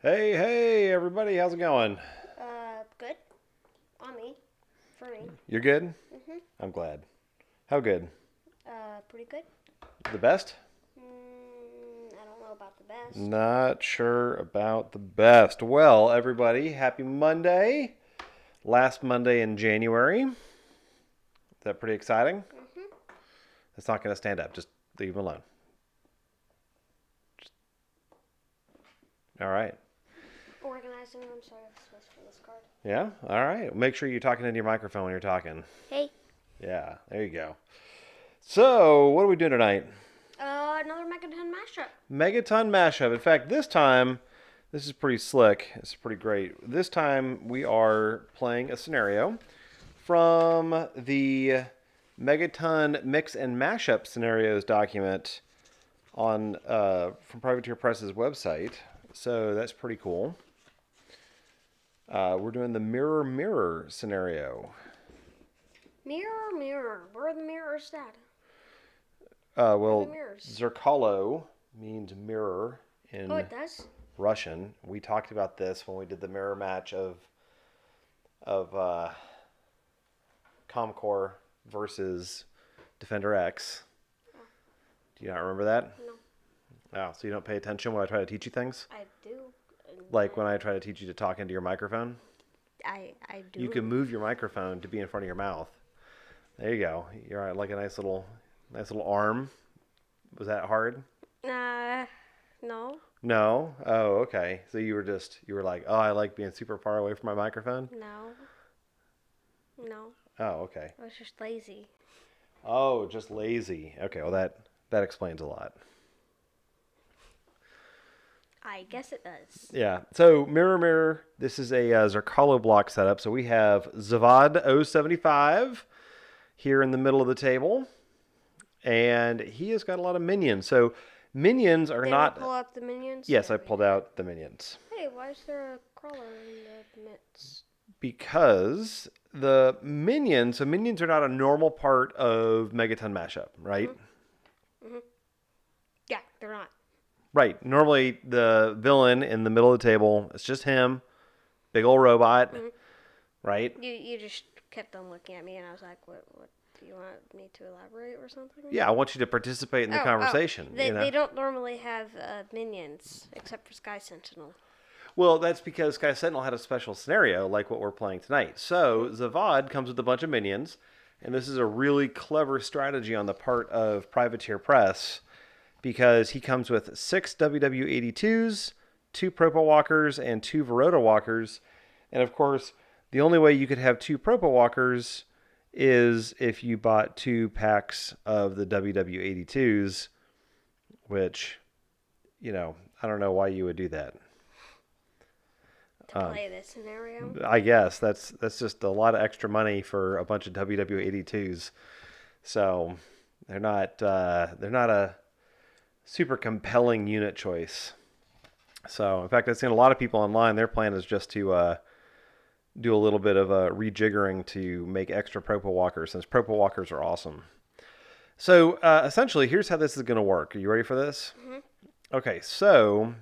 Hey, everybody, how's it going? Good. On me. For me. You're good? Mhm. I'm glad. How good? Pretty good. The best? I don't know about the best. Not sure about the best. Well, everybody, happy Monday. Last Monday in January. Is that pretty exciting? Mhm. It's not going to stand up. Just leave him alone. All right. Organizing room service for this card. Yeah? All right. Make sure you're talking into your microphone when you're talking. Hey. Yeah, there you go. So, what are we doing tonight? Another Megaton mashup. Megaton Mashup. In fact, this time, this is pretty slick. It's pretty great. This time, we are playing a scenario from the Megaton Mix and Mashup Scenarios document on from Privateer Press's website. So that's pretty cool. We're doing the mirror scenario. Mirror. Where are the mirrors at? Well, mirrors? Zerkalo means mirror in Oh, it does? Russian. We talked about this when we did the mirror match of Comcore versus Defender X. Oh. Do you not remember that? No. Oh, so you don't pay attention when I try to teach you things? I do. Like when I try to teach you to talk into your microphone? I do. You can move your microphone to be in front of your mouth. There you go. You're like a nice little arm. Was that hard? No. No? Oh, okay. So you were like, oh, I like being super far away from my microphone? No. Oh, okay. I was just lazy. Oh, just lazy. Okay, well that explains a lot. I guess it does. Yeah. So mirror. This is a Zerkalo Bloc setup. So we have Zavod 075 here in the middle of the table, and he has got a lot of minions. So minions are Did not. you pull up the minions? Yes, I pulled out the minions. Hey, why is there a crawler in the midst? Because the minions, so minions are not a normal part of Megaton Mashup, right? Mm-hmm. Yeah, they're not. Right. Normally, the villain in the middle of the table, it's just him, big old robot, right? You just kept on looking at me, and I was like, what do you want me to elaborate or something? Yeah, I want you to participate in the conversation. They don't normally have minions, except for Sky Sentinel. Well, that's because Sky Sentinel had a special scenario like what we're playing tonight. So Zavod comes with a bunch of minions, and this is a really clever strategy on the part of Privateer Press because he comes with 6 WW82s, 2 Propo Walkers, and 2 Verota Walkers. And of course, the only way you could have 2 Propo Walkers is if you bought 2 packs of the WW82s, which, I don't know why you would do that. To play this scenario? I guess that's just a lot of extra money for a bunch of WW82s. So they're not a super compelling unit choice. So in fact, I've seen a lot of people online. Their plan is just to do a little bit of rejiggering to make extra Propo Walkers, since Propo Walkers are awesome. So essentially, here's how this is going to work. Are you ready for this? Mm-hmm. Okay, so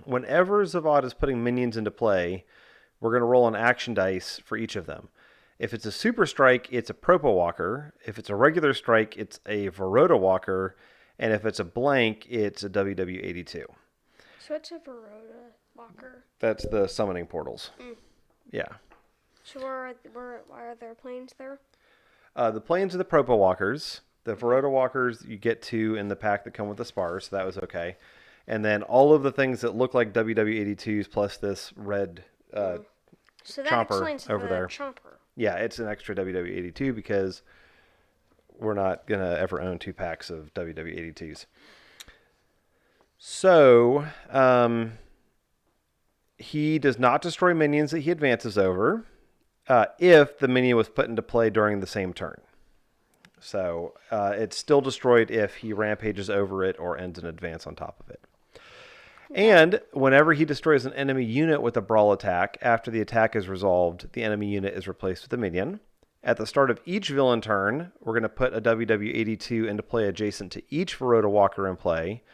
whenever Zavod is putting minions into play, we're going to roll an action dice for each of them. If it's a super strike, it's a Propo Walker. If it's a regular strike, it's a Verota Walker. And if it's a blank, it's a WW82. So it's a Verota Walker? That's the summoning portals. Yeah. So why are there planes there? The planes are the Propo Walkers. The Verota Walkers you get 2 in the pack that come with the spars, so that was okay. And then all of the things that look like WW82s plus this red so that chomper explains over the there. Chomper. Yeah, it's an extra WW82 because we're not going to ever own 2 packs of WW82s. So, he does not destroy minions that he advances over if the minion was put into play during the same turn. So, it's still destroyed if he rampages over it or ends an advance on top of it. And whenever he destroys an enemy unit with a brawl attack, after the attack is resolved, the enemy unit is replaced with a minion. At the start of each villain turn, we're going to put a WW82 into play adjacent to each Verota Walker in play.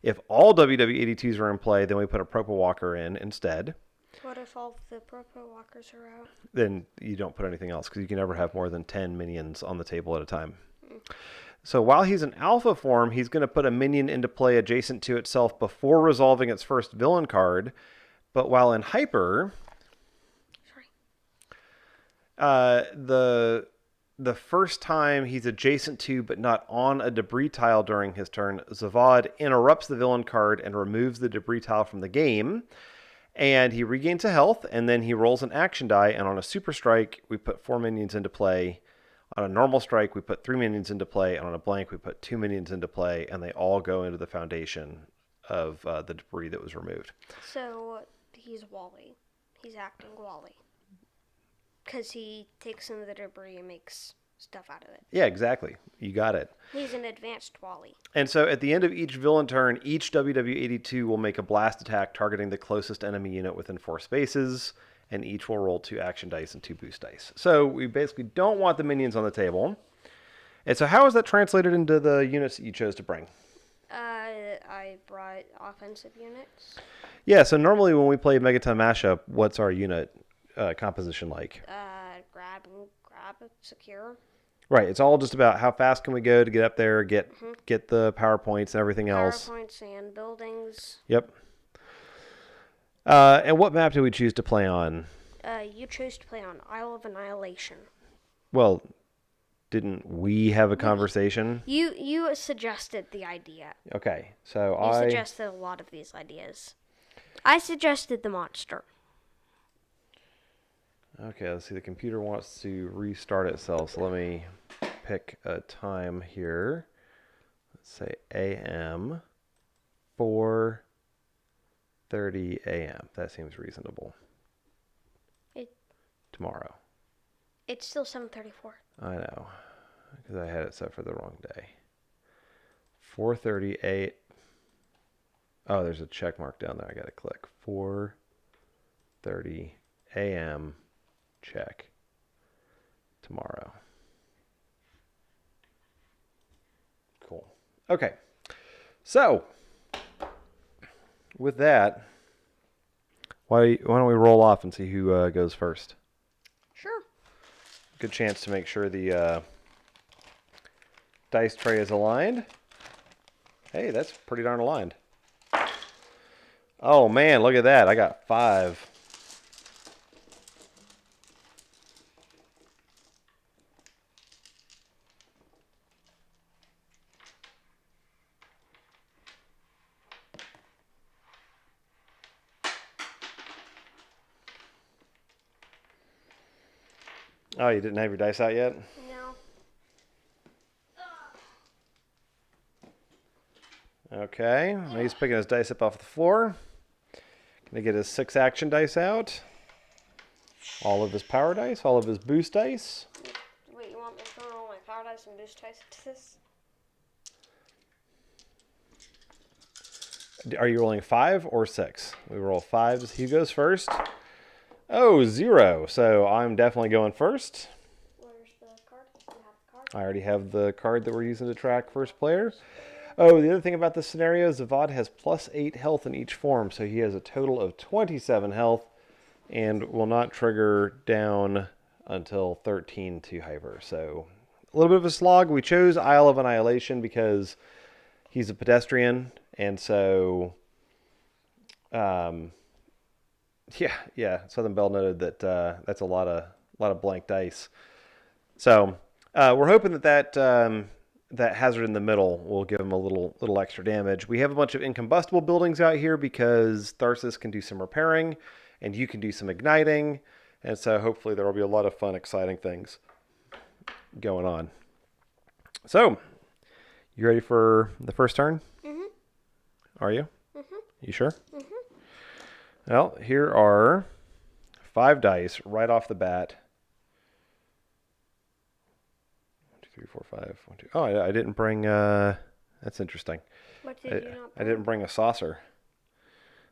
If all WW82s are in play, then we put a Propal Walker in instead. What if all the Propal Walkers are out? Then you don't put anything else because you can never have more than 10 minions on the table at a time. So while he's in alpha form, he's going to put a minion into play adjacent to itself before resolving its first villain card. But while in hyper, the first time he's adjacent to but not on a debris tile during his turn, Zavod interrupts the villain card and removes the debris tile from the game. And he regains a health, and then he rolls an action die, and on a super strike, we put 4 minions into play. On a normal strike, we put 3 minions into play, and on a blank, we put 2 minions into play, and they all go into the foundation of the debris that was removed. So he's Wally. He's acting Wally. Because he takes some of the debris and makes stuff out of it. Yeah, exactly. You got it. He's an advanced Wally. And so at the end of each villain turn, each WW82 will make a blast attack targeting the closest enemy unit within 4 spaces, and each will roll 2 action dice and 2 boost dice. So we basically don't want the minions on the table. And so how is that translated into the units that you chose to bring? I brought offensive units. Yeah, so normally when we play Megaton Mashup, what's our unit composition like? Grab, secure. Right, it's all just about how fast can we go to get up there, get the PowerPoints and everything else. PowerPoints and buildings. Yep. And what map do we choose to play on? You chose to play on Isle of Annihilation. Well, didn't we have a conversation? You suggested the idea. Okay, so You suggested a lot of these ideas. I suggested the monster. Okay, let's see. The computer wants to restart itself, so let me pick a time here. Let's say AM, 4:30 a.m. That seems reasonable. Tomorrow. It's still 7:34. I know, because I had it set for the wrong day. 4:30 a. Oh, there's a check mark down there. I got to click. 4:30 a.m. Check. Tomorrow. Cool. Okay. So, with that, why don't we roll off and see who goes first? Sure. Good chance to make sure the dice tray is aligned. Hey, that's pretty darn aligned. Oh man, look at that. I got 5. Oh, you didn't have your dice out yet? No. Okay, he's picking his dice up off the floor. Gonna get his 6 action dice out. All of his power dice, all of his boost dice. Wait, you want me to throw all my power dice and boost dice into this? Are you rolling 5 or 6? We roll 5s. He goes first. Oh, 0. So I'm definitely going first. Where's the card? You have the card? I already have the card that we're using to track first player. Oh, the other thing about this scenario is Zavod has +8 health in each form, so he has a total of 27 health and will not trigger down until 13 to hyper. So a little bit of a slog. We chose Isle of Annihilation because he's a pedestrian, and so yeah. Southern Bell noted that that's a lot of blank dice. So we're hoping that hazard in the middle will give him a little extra damage. We have a bunch of incombustible buildings out here because Tharsis can do some repairing, and you can do some igniting, and so hopefully there will be a lot of fun, exciting things going on. So, you ready for the first turn? Mm-hmm. Are you? Mm-hmm. You sure? Mm-hmm. Well, here are 5 dice right off the bat. 1, 2, 3, 4, 5. 1, 2. Oh, I didn't bring. That's interesting. What did you not bring? I didn't bring a saucer.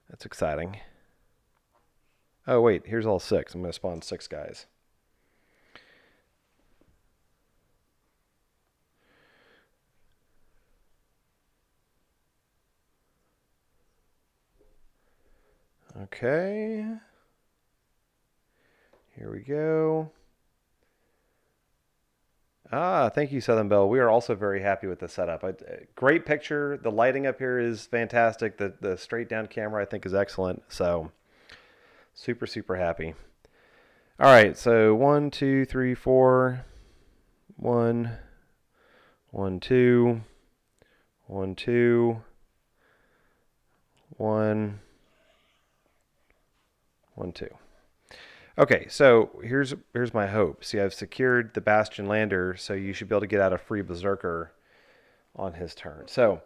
That's exciting. Oh wait, here's all 6. I'm going to spawn 6 guys. Okay. Here we go. Thank you, Southern Belle. We are also very happy with the setup. Great picture. The lighting up here is fantastic. The straight down camera, I think, is excellent. So, super, super happy. All right, so 1, 2, 3, 4. 1, 1, 2. 1, 2. 1, 1, 2. Okay, so here's my hope. See, I've secured the Bastion Lander, so you should be able to get out a free Berserker on his turn. So,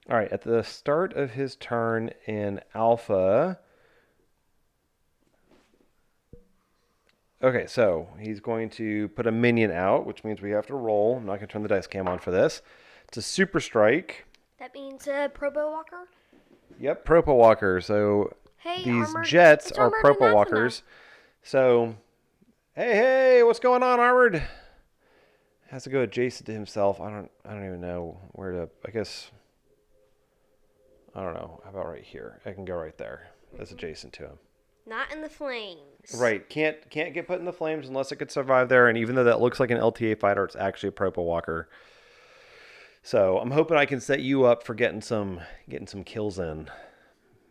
all right, at the start of his turn in Alpha... Okay, so he's going to put a minion out, which means we have to roll. I'm not going to turn the dice cam on for this. It's a Super Strike. That means Probo Walker? Yep, Propo Walker. So hey, these Armored. jets It's are Armored Propo Anathema. Walkers. So, hey, what's going on, Armored? Has to go adjacent to himself. I don't even know where to. I guess I don't know. How about right here? I can go right there. That's adjacent to him. Not in the flames. Right. Can't get put in the flames unless it could survive there. And even though that looks like an LTA fighter, it's actually a Propo Walker. So I'm hoping I can set you up for getting some kills in.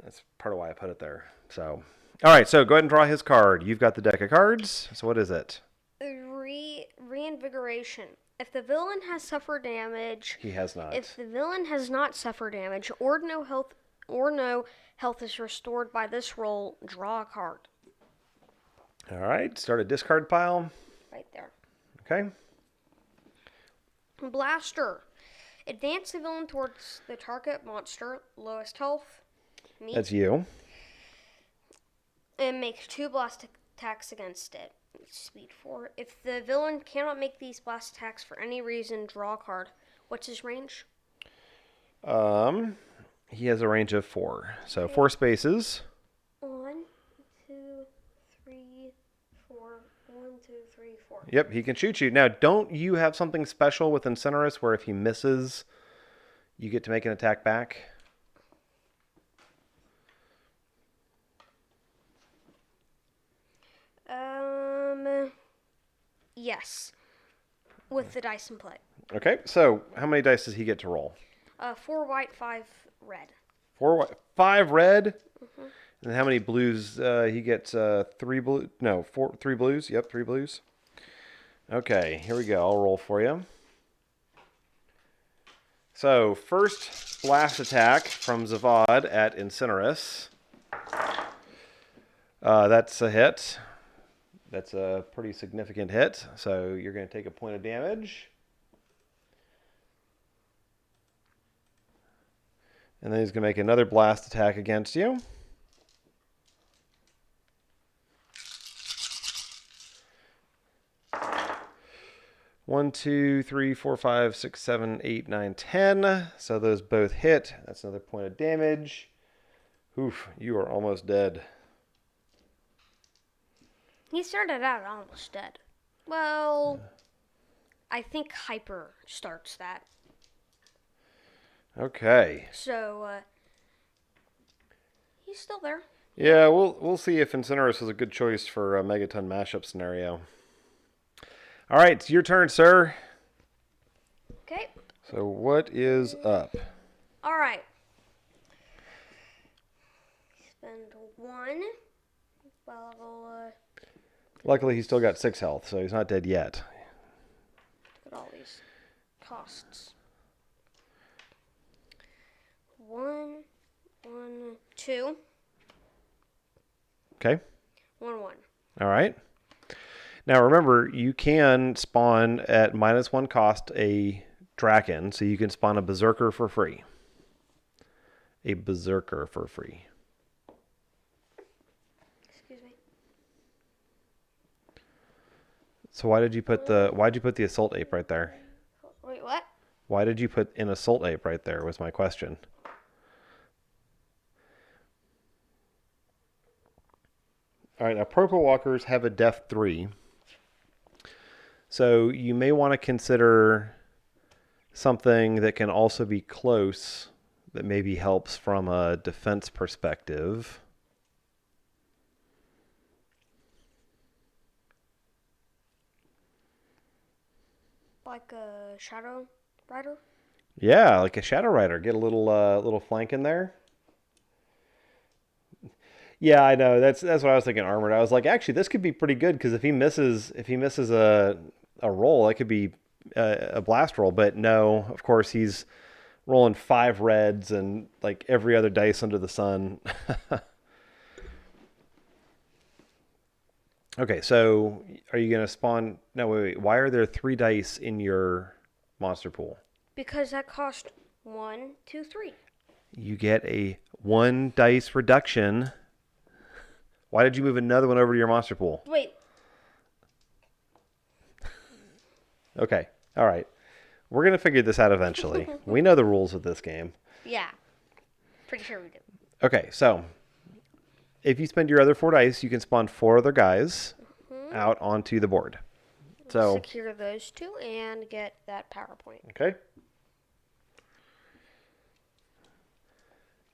That's part of why I put it there. So, all right. So go ahead and draw his card. You've got the deck of cards. So what is it? Reinvigoration. If the villain has suffered damage, He has not. If the villain has not suffered damage or no health is restored by this roll, draw a card. All right. Start a discard pile. Right there. Okay. Blaster. Advance the villain towards the target monster, lowest health. That's you. And make 2 blast attacks against it. Speed 4. If the villain cannot make these blast attacks for any reason, draw a card. What's his range? He has a range of 4. So okay. 4 spaces. 1, 2, 3, 4. 1, 2, 3, 4. Yep, he can shoot you. Now, don't you have something special with Incinerous where if he misses, you get to make an attack back? Yes. With the dice in play. Okay, so how many dice does he get to roll? 4 white, 5 red. 4 white, 5 red? Mm-hmm. And how many blues? He gets 3 blue. No, 3 blues. Yep, 3 blues. Okay, here we go. I'll roll for you. So, first blast attack from Zavod at Incinerous. That's a hit. That's a pretty significant hit. So, you're going to take a point of damage. And then he's going to make another blast attack against you. One, 2, 3, 4, 5, 6, 7, 8, 9, 10. So those both hit. That's another point of damage. Oof, you are almost dead. He started out almost dead. Well, I think Hyper starts that. Okay. So, he's still there. Yeah, we'll see if Incinerous is a good choice for a Megaton mashup scenario. All right, it's your turn, sir. Okay. So what is up? All right. Spend 1. Well, Luckily, he's still got 6 health, so he's not dead yet. Look at all these costs. 1, 2. Okay. 1, 1. All right. Now remember, you can spawn at -1 cost a Draken, so you can spawn a Berserker for free. A Berserker for free. Excuse me. So why'd you put the Assault Ape right there? Wait, what? Why did you put an Assault Ape right there was my question. All right, now Purple Walkers have a Def 3. So you may want to consider something that can also be close that maybe helps from a defense perspective. Like a Shadow Rider? Yeah, like a Shadow Rider. Get a little flank in there. Yeah, I know. That's what I was thinking. Armored. I was like, actually, this could be pretty good because if he misses a roll, that could be a blast roll. But no, of course he's rolling 5 reds and like every other dice under the sun. Okay, so are you gonna spawn? No, wait. Why are there 3 dice in your monster pool? Because that cost 1, 2, 3. You get a 1 dice reduction. Why did you move another one over to your monster pool? Wait. Okay, all right. We're gonna figure this out eventually. We know the rules of this game. Yeah. Pretty sure we do. Okay, so if you spend your other 4 dice, you can spawn 4 other guys out onto the board. So secure those 2 and get that PowerPoint. okay.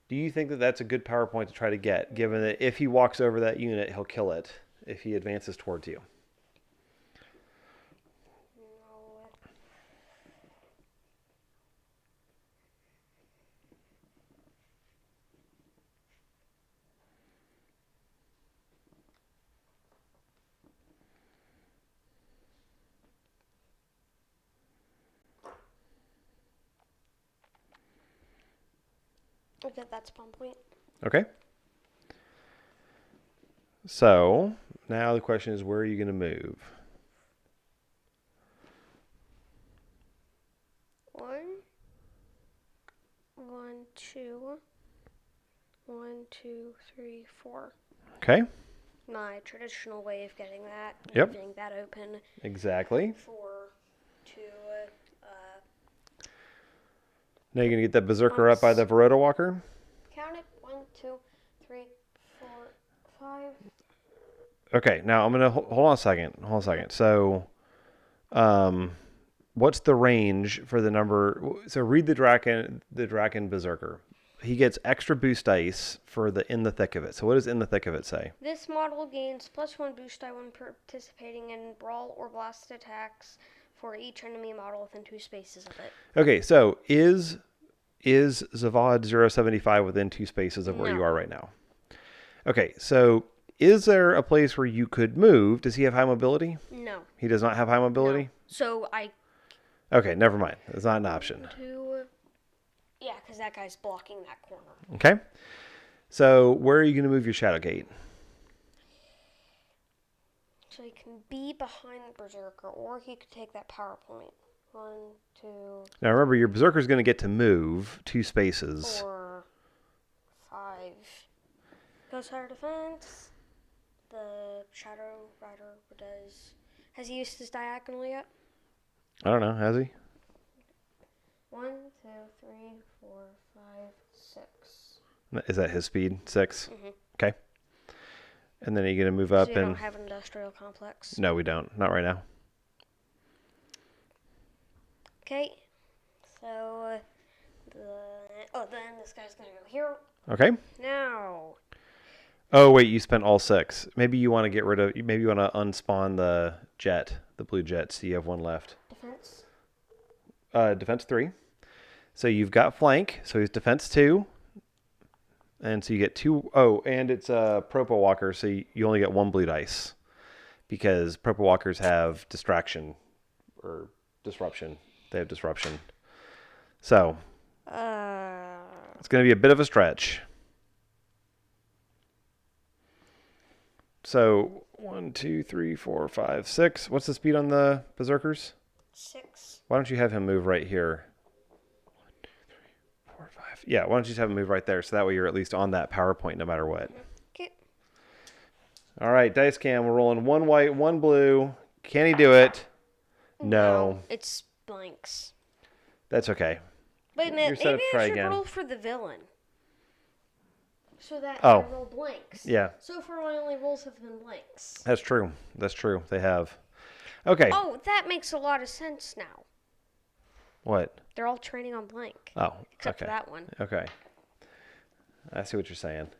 Do you think that that's a good PowerPoint to try to get, given that if he walks over that unit, he'll kill it if he advances towards you? Okay, that's spawn point. Okay. So now the question is, where are you going to move? 1, 1, 2, 1, 2, 3, 4. Okay. My traditional way of getting that. Yep. Leaving that open. Exactly. For 2. Now you're going to get that Berserker up by the Verota Walker? Count it. 1, 2, 3, 4, 5. Okay, now I'm going to hold on a second. So, what's the range for the number? So read the Draken Berserker. He gets extra boost dice for the in the thick of it. So what does in the thick of it say? This model gains +1 boost die when participating in brawl or blast attacks for each enemy model within 2 spaces of it. Okay, so is Zavod 075 within 2 spaces of where No. you are right now? Okay, so is there a place where you could move? Does he have high mobility? No. He does not have high mobility? No. So Okay, never mind. It's not an option. 2. Yeah, because that guy's blocking that corner. Okay. So where are you going to move your Shadow Gate? So he can be behind the Berserker, or he could take that PowerPoint. 1, 2. Now remember, your Berserker's going to get to move 2 spaces. 4, 5. Ghost Rider defense. The Shadow Rider does. Has he used his diagonal yet? I don't know. Has he? 1, 2, 3, 4, 5, 6. Is that his speed? 6? Mm-hmm. Okay. And then are you going to move up So you and... don't have an industrial complex. No, we don't. Not right now. Okay. So then this guy's gonna go here. Okay. Now. Oh, wait. You spent all 6. Maybe you want to get rid of... Maybe you want to unspawn the jet. The blue jet. So you have 1 left. Defense. Defense 3. So you've got flank. So he's defense 2. And so you get 2... Oh, and it's a Propo Walker. So you only get 1 blue dice. Because Propo Walkers have distraction. Or disruption. They have disruption. So it's going to be a bit of a stretch. So 1, 2, 3, 4, 5, 6. What's the speed on the Berserkers? 6. Why don't you have him move right here? 1, 2, 3, 4, 5. Yeah, why don't you just have him move right there so that way you're at least on that PowerPoint no matter what. Okay. All right, Dice Cam, we're rolling 1 white, 1 blue. Can he do it? No. It's blanks. That's okay. Wait a minute. You're set up Maybe to try I should again. roll for the villain. So that Oh. I roll blanks. Yeah, So far my only rolls have been blanks. that's true. That's true. They have. Okay. Oh, that makes a lot of sense now. What? They're all training on blank. Oh, Except for okay. that one. Okay. I see what you're saying.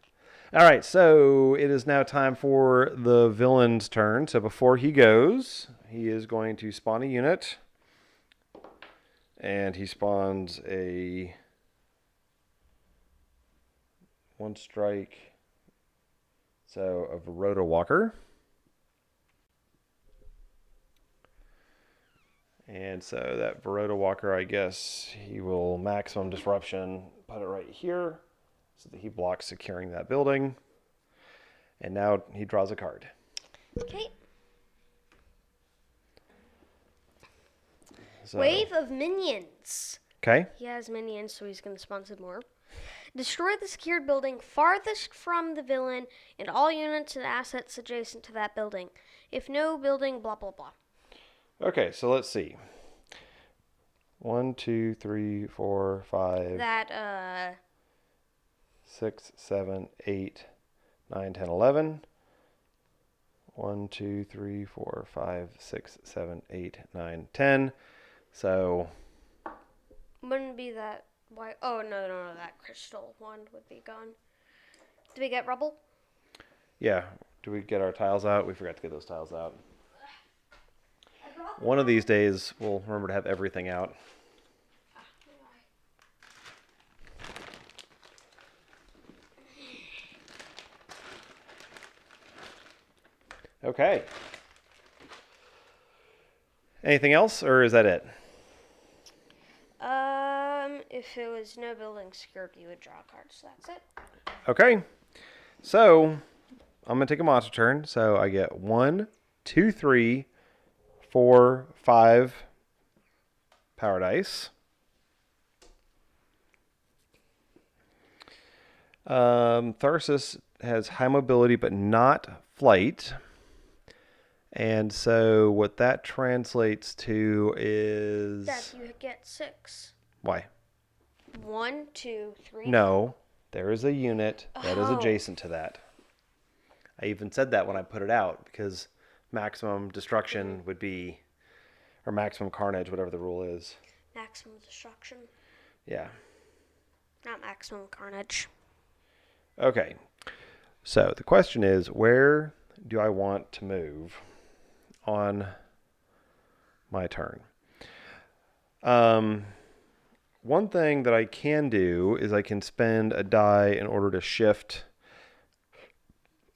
All right, so it is now time for the villain's turn. So before he goes, he is going to spawn a unit And he spawns a 1-strike, so a Verota Walker. And so that Verota Walker, I guess, he will maximum disruption, put it right here, so that he blocks securing that building. And now he draws a card. Okay. So, Wave of minions. okay. He has minions, so he's going to spawn some more. Destroy the secured building farthest from the villain and all units and assets adjacent to that building. If no building, blah, blah, blah. Okay, so let's see. 1, 2, 3, 4, 5, That, 6, 7, 8, 9, 10, 11. 1, 2, 3, 4, 5, 6, 7, 8, 9, 10. So wouldn't be that white. Oh, no, that crystal one would be gone. Did we get rubble? yeah, do we get our tiles out? We forgot to get those tiles out. One of these days, we'll remember to have everything out. Okay. Anything else, or is that it? If it was no building secured, you would draw cards. So that's it. Okay. So, I'm going to take a monster turn. So, I get 1, 2, 3, 4, 5 power dice. Tharsis has high mobility but not flight. And so what that translates to is... That you get 6. Why? 1, 2, 3. No, there is a unit that is Oh. adjacent to that. I even said that when I put it out, because maximum destruction would be, or maximum carnage, whatever the rule is. Maximum destruction. Yeah. Not maximum carnage. Okay. So the question is, where do I want to move on my turn? One thing that I can do is I can spend a die in order to shift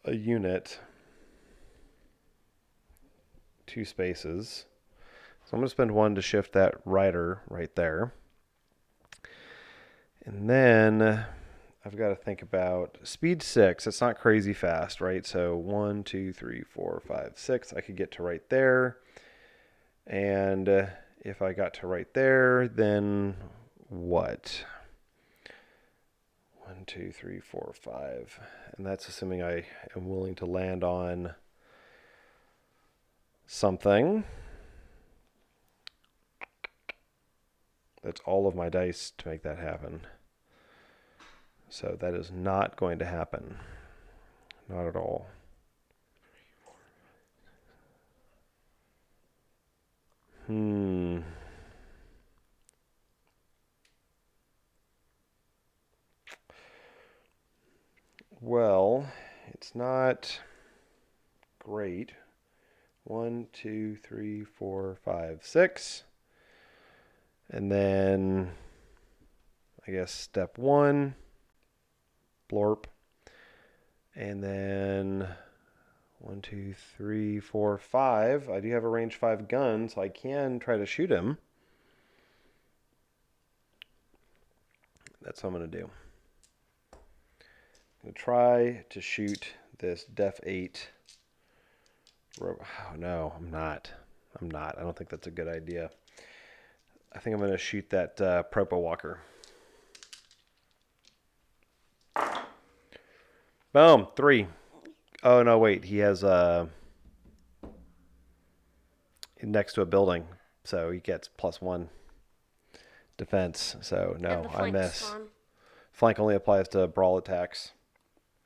a unit 2 spaces. So I'm going to spend 1 to shift that rider right there. And then I've got to think about speed 6. It's not crazy fast, right? So 1, 2, 3, 4, 5, 6. I could get to right there. And if I got to right there, then what? 1, 2, 3, 4, 5. And that's assuming I am willing to land on something. That's all of my dice to make that happen. So that is not going to happen. Not at all. Well, it's not great. 1, 2, 3, 4, 5, 6. And then I guess step 1, blorp. And then 1, 2, 3, 4, 5. I do have a range 5 gun, so I can try to shoot him. That's what I'm going to do. I'm going to try to shoot this Def 8. Oh, no, I'm not. I don't think that's a good idea. I think I'm going to shoot that Propo Walker. Boom, 3. Oh, no, wait. He has next to a building, so he gets +1 defense. So, no, I miss. Flank only applies to brawl attacks.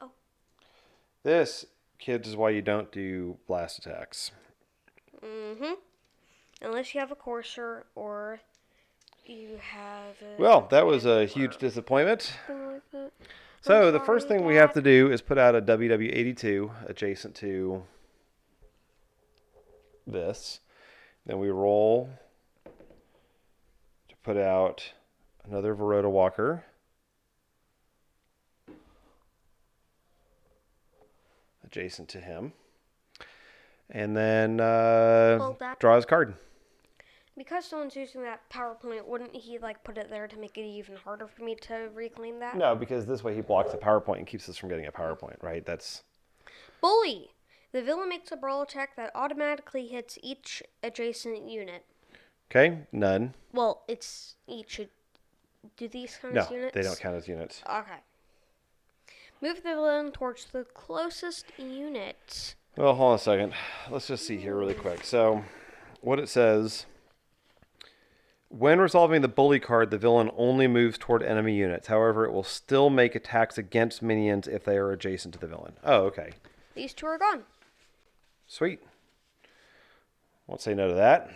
Oh. This, kids, is why you don't do blast attacks. Mm-hmm. Unless you have a courser or you have Well, that was a huge disappointment. like that. So the first thing we have to do is put out a WW82 adjacent to this. Then we roll to put out another Verota Walker. Adjacent to him. And then draw his card. Because someone's using that PowerPoint, wouldn't he like put it there to make it even harder for me to reclaim that? No, because this way he blocks the PowerPoint and keeps us from getting a PowerPoint, right? That's... Bully! The villain makes a brawl attack that automatically hits each adjacent unit. Okay, none. Well, it's each... Do these count No, as units? they don't count as units. Okay. Move the villain towards the closest unit. Well, hold on a second. Let's just see here really quick. So, what it says... When resolving the bully card, the villain only moves toward enemy units. However, it will still make attacks against minions if they are adjacent to the villain. Oh, okay. These two are gone. Sweet. Won't say no to that.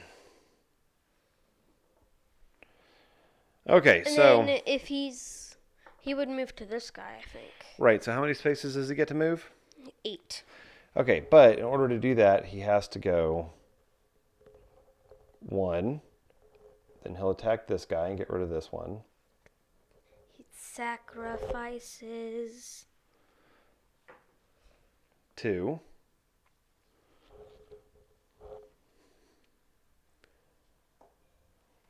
Okay, And so... then if he would move to this guy, I think. Right, so how many spaces does he get to move? 8. Okay, but in order to do that, he has to go 1... Then he'll attack this guy and get rid of this one. He sacrifices 2.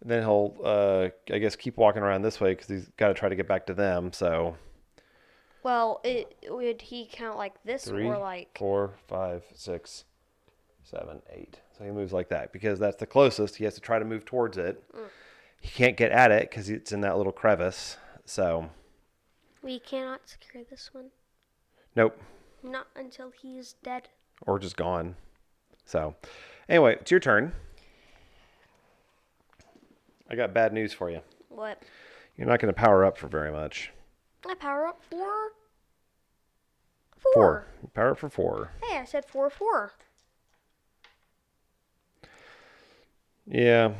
Then he'll, I guess, keep walking around this way because he's got to try to get back to them. So. Well, would he count like this 3, or like 4, 5, 6, 7, 8. So he moves like that because that's the closest. He has to try to move towards it. He can't get at it because it's in that little crevice. So. We cannot secure this one. Nope. Not until he is dead. Or just gone. So, anyway, it's your turn. I got bad news for you. What? You're not going to power up for very much. I power up 4. 4. Power up for 4. Hey, I said 4. Yeah.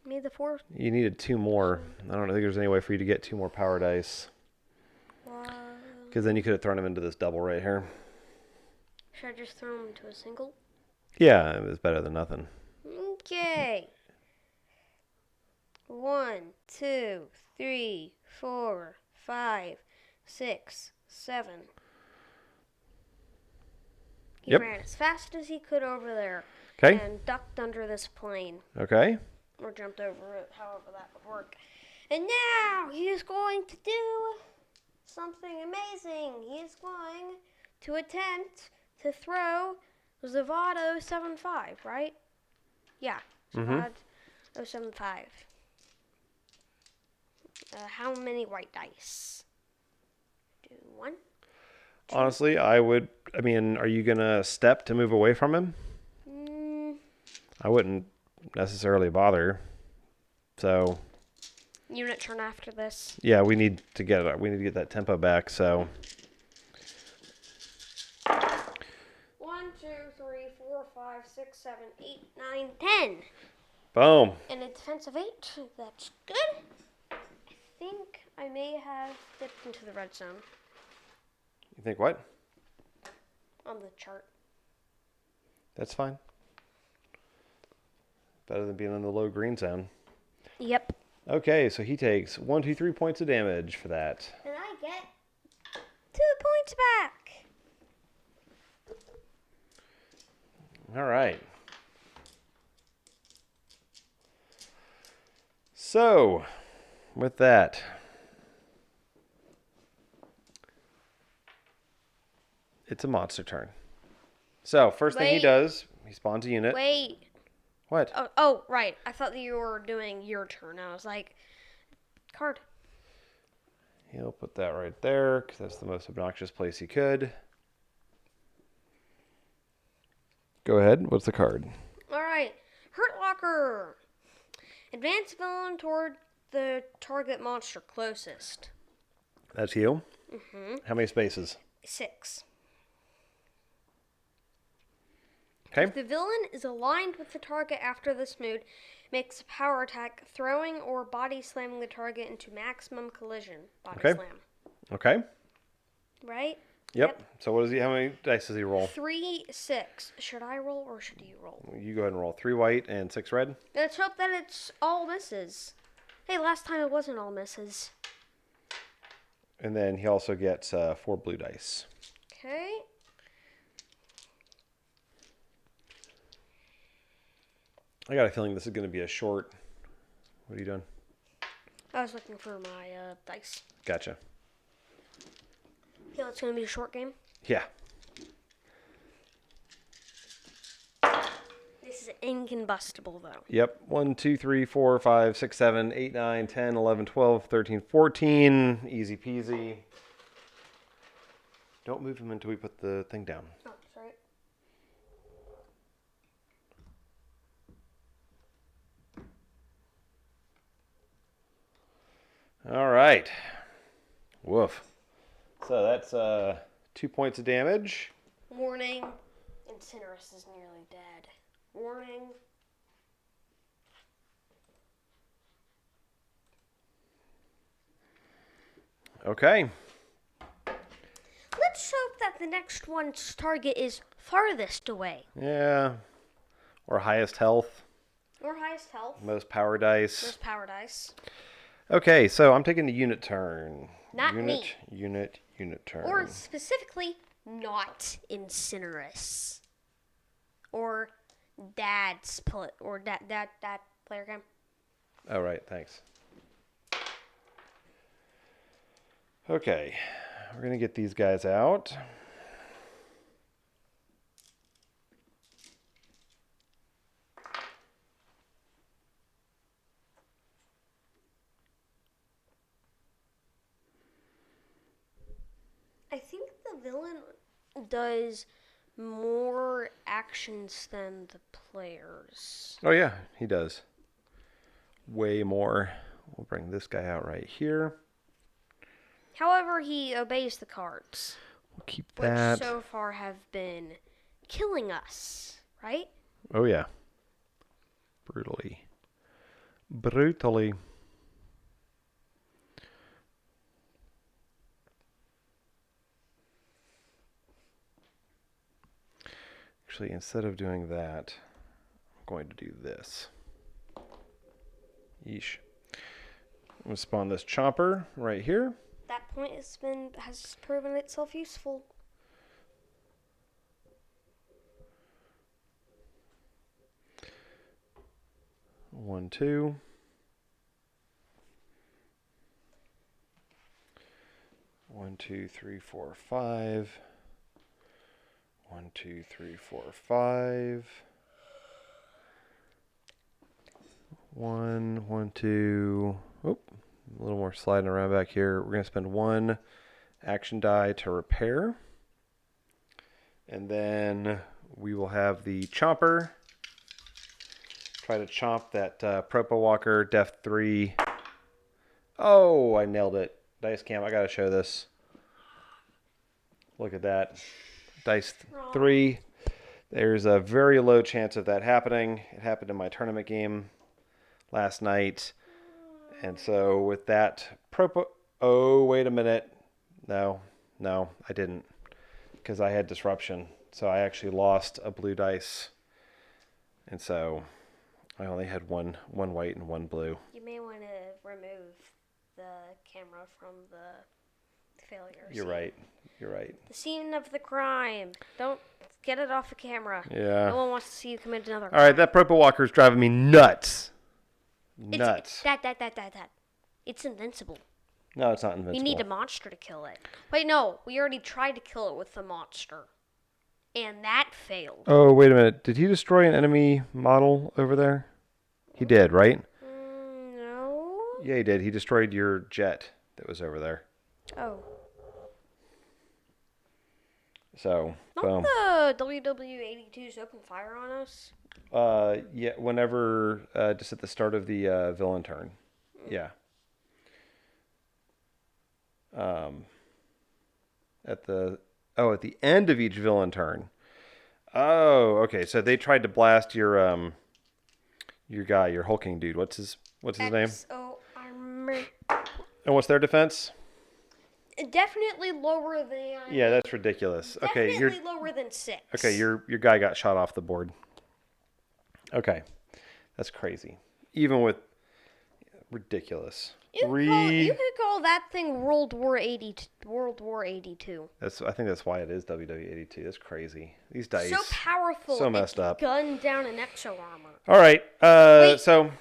Made the 4. You needed 2 more. I don't think there's any way for you to get 2 more power dice. Because then you could have thrown him into this double right here. Should I just throw him into a single? Yeah, it was better than nothing. Okay. 1, 2, 3, 4, 5, 6, 7. He ran as fast as he could over there. Okay. And ducked under this plane. Okay. Or jumped over it, however that would work. And now he is going to do something amazing. He is going to attempt to throw Zavod 075, right? Yeah, Zavod 075. How many white dice? 1. Honestly, are you going to step to move away from him? I wouldn't necessarily bother. So... Unit turn after this. Yeah, we need to get that tempo back, so... 1, 2, 3, 4, 5, 6, 7, 8, 9, 10. Boom. And a defense of 8. That's good. I think I may have dipped into the red zone. You think what? On the chart. That's fine. Better than being in the low green zone. Yep. Okay, so he takes 1, 2, 3 points of damage for that. And I get 2 points back. All right. So, with that, it's a monster turn. So, first thing he does, he spawns a unit. Wait. What? Oh, right. I thought that you were doing your turn. I was like, card. He'll put that right there, because that's the most obnoxious place he could. Go ahead. What's the card? All right. Hurt Locker. Advance villain toward the target monster closest. That's you? Mm-hmm. How many spaces? 6. Okay. If the villain is aligned with the target after this move, makes a power attack, throwing or body slamming the target into maximum collision. Body slam. Okay. Right? Yep. So what is he? How many dice does he roll? 3, 6. Should I roll or should you roll? You go ahead and roll 3 white and 6 red. Let's hope that it's all misses. Hey, last time it wasn't all misses. And then he also gets 4 blue dice. Okay. I got a feeling this is going to be a short. What are you doing? I was looking for my dice. Gotcha. Feel it's going to be a short game. Yeah. This is incombustible, though. Yep. 1, 2, 3, 4, 5, 6, 7, 8, 9, 10, 11, 12, 13, 14. Easy peasy. Don't move him until we put the thing down. Oh, sorry. All right. Woof. So that's 2 points of damage. Warning. Incinerous is nearly dead. Warning. Okay. Let's hope that the next one's target is farthest away. Yeah. Or highest health. Or highest health. Most power dice. Most power dice. Okay, so I'm taking the unit turn. Not unit, me. Unit turn. Or specifically, not Incinerous. Or Dad's or dad player game. Oh, right, thanks. Okay, we're going to get these guys out. I think the villain does more actions than the players. Oh, yeah, he does. Way more. We'll bring this guy out right here. However, he obeys the cards. We'll keep that. Which so far have been killing us, right? Oh, yeah. Brutally. Brutally. Actually, instead of doing that, I'm going to do this. Yeesh. I'm going to spawn this chopper right here. That point has proven itself useful. One, two. One, two, three, four, five. 1, 2, 3, 4, 5. 1, 1, 2. Oop, a little more sliding around back here. We're going to spend 1 action die to repair. And then we will have the chomper. Try to chomp that Propo Walker, Def 3. Oh, I nailed it. Dice cam, I got to show this. Look at that. Dice 3. There's a very low chance of that happening. It happened in my tournament game last night. And so with that oh, wait a minute. No, I didn't. Because I had disruption. So I actually lost a blue dice. And so I only had one white and 1 blue. You may want to remove the camera from the failure You're scene. right. You're right. The scene of the crime. Don't get it off the camera. Yeah. No one wants to see you commit another All crime. right, that Propo Walker is driving me nuts. Nuts. That. It's invincible. No, it's not invincible. We need a monster to kill it. Wait, no. We already tried to kill it with the monster. And that failed. Oh, wait a minute. Did he destroy an enemy model over there? He did, right? No. Yeah, he did. He destroyed your jet that was over there. Oh. So, Don't boom. the WW82s open fire on us? Yeah, whenever, just at the start of the villain turn. Yeah. At the end of each villain turn. Oh, okay. So they tried to blast your guy, your hulking dude. What's his name? XO armor. And what's their defense? Definitely lower than. Yeah, that's ridiculous. Okay, Definitely lower than 6. Okay, your guy got shot off the board. Okay, that's crazy. Even with Ridiculous. You could call that thing World War 80. World War 82. I think that's why it is WW82. That's crazy. These dice. So powerful. So messed it up. Gunned down an exo armor. All right. Wait. So.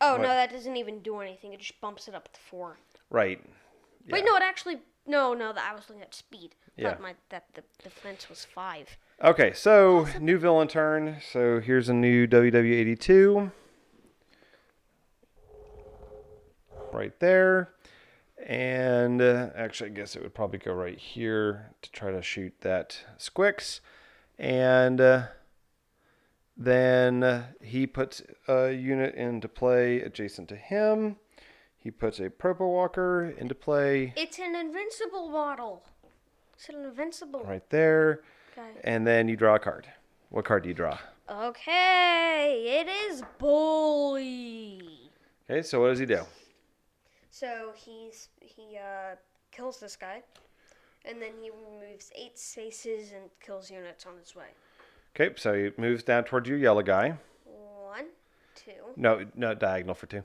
Oh what? no, that doesn't even do anything. It just bumps it up to 4. Right. Yeah. Wait, no, it actually. No, I was looking at speed. Yeah. That the defense was 5. Okay, so new villain turn. So here's a new WW82. Right there. And actually, I guess it would probably go right here to try to shoot that Squix. And then he puts a unit into play adjacent to him. He puts a Propo Walker into play. It's an invincible model. It's an invincible. Right there. Okay. And then you draw a card. What card do you draw? Okay, it is Bully. Okay, so what does he do? So he kills this guy, and then he removes 8 spaces and kills units on his way. Okay, so he moves down towards your yellow guy. 1, 2. No, diagonal for 2.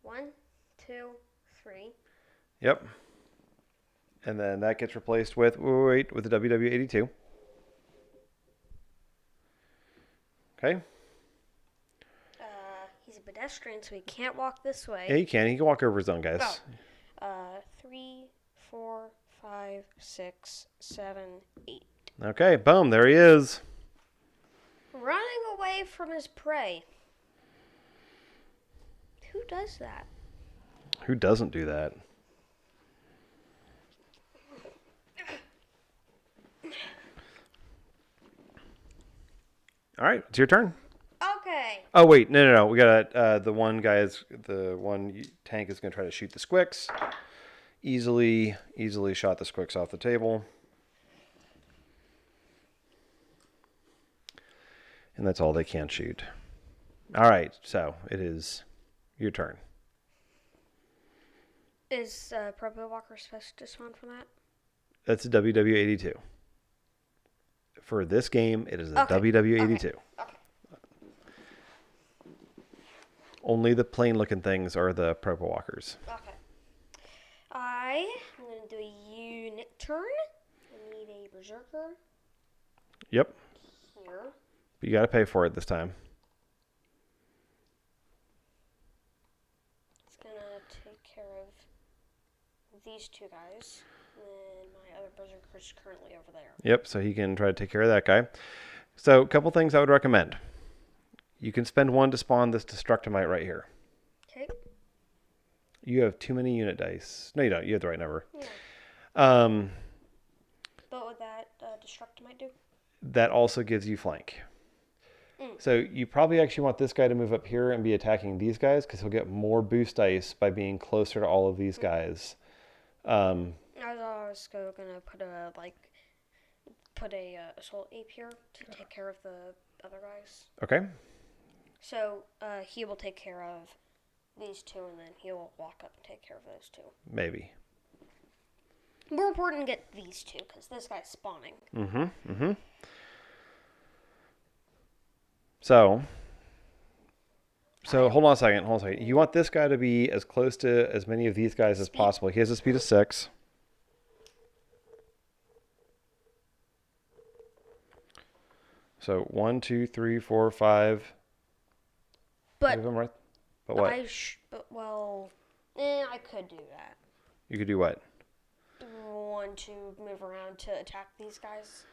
1, 2, 3. Yep. And then that gets replaced with with the WW82. Okay. He's a pedestrian, so he can't walk this way. Yeah, he can. He can walk over his own guys. Oh. 3, 4, 5, 6, 7, 8. Okay, boom, there he is. Running away from his prey. Who does that? Who doesn't do that? All right, it's your turn. Okay. Oh wait, no. We got the one tank is going to try to shoot the Squix. Easily shot the Squix off the table. And that's all they can shoot. All right, so it is your turn. Is Propo Walker supposed to spawn from that? That's a WW82. For this game, it is a WW82. Okay. Only the plain-looking things are the Propo Walkers. Okay. I'm going to do a unit turn. I need a Berserker. Yep. Here. But you got to pay for it this time. It's going to take care of these 2 guys. And my other Berserker is currently over there. Yep, so he can try to take care of that guy. So a couple things I would recommend. You can spend 1 to spawn this Destructomite right here. Okay. You have too many unit dice. No, you don't. You have the right number. Yeah. What would that Destructomite do? That also gives you flank. So you probably actually want this guy to move up here and be attacking these guys because he'll get more boost dice by being closer to all of these guys. I was going to put a assault ape here to take care of the other guys. Okay. So he will take care of these 2, and then he'll walk up and take care of those 2. Maybe. More important to get these 2 because this guy's spawning. So hold on a second. You want this guy to be as close to as many of these guys as possible. He has a speed of 6. So 1, 2, 3, 4, 5. But Move him right. But what? I could do that. You could do what? 1 to move around to attack these guys.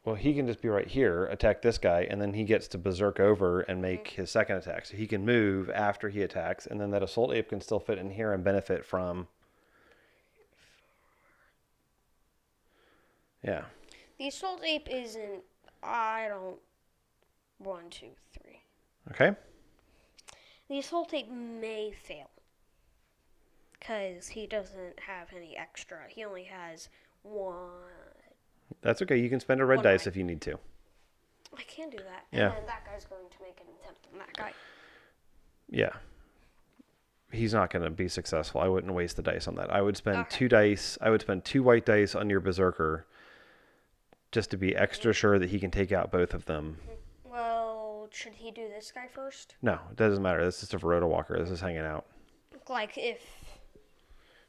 Well, he can just be right here, attack this guy, and then he gets to berserk over and make his second attack. So he can move after he attacks, and then that assault ape can still fit in here and benefit from. Yeah. The assault ape isn't. I don't. 1, 2, 3. Okay. The assault ape may fail. Because he doesn't have any extra. He only has 1. That's okay. You can spend a red 1 dice die. if you need to. I can do that. Yeah. And then that guy's going to make an attempt on that guy. Yeah. He's not going to be successful. I wouldn't waste the dice on that. I would spend Okay. 2 dice. I would spend 2 white dice on your berserker just to be extra sure that he can take out both of them. Well, should he do this guy first? No, it doesn't matter. This is just a Verota Walker. This is hanging out. Like if...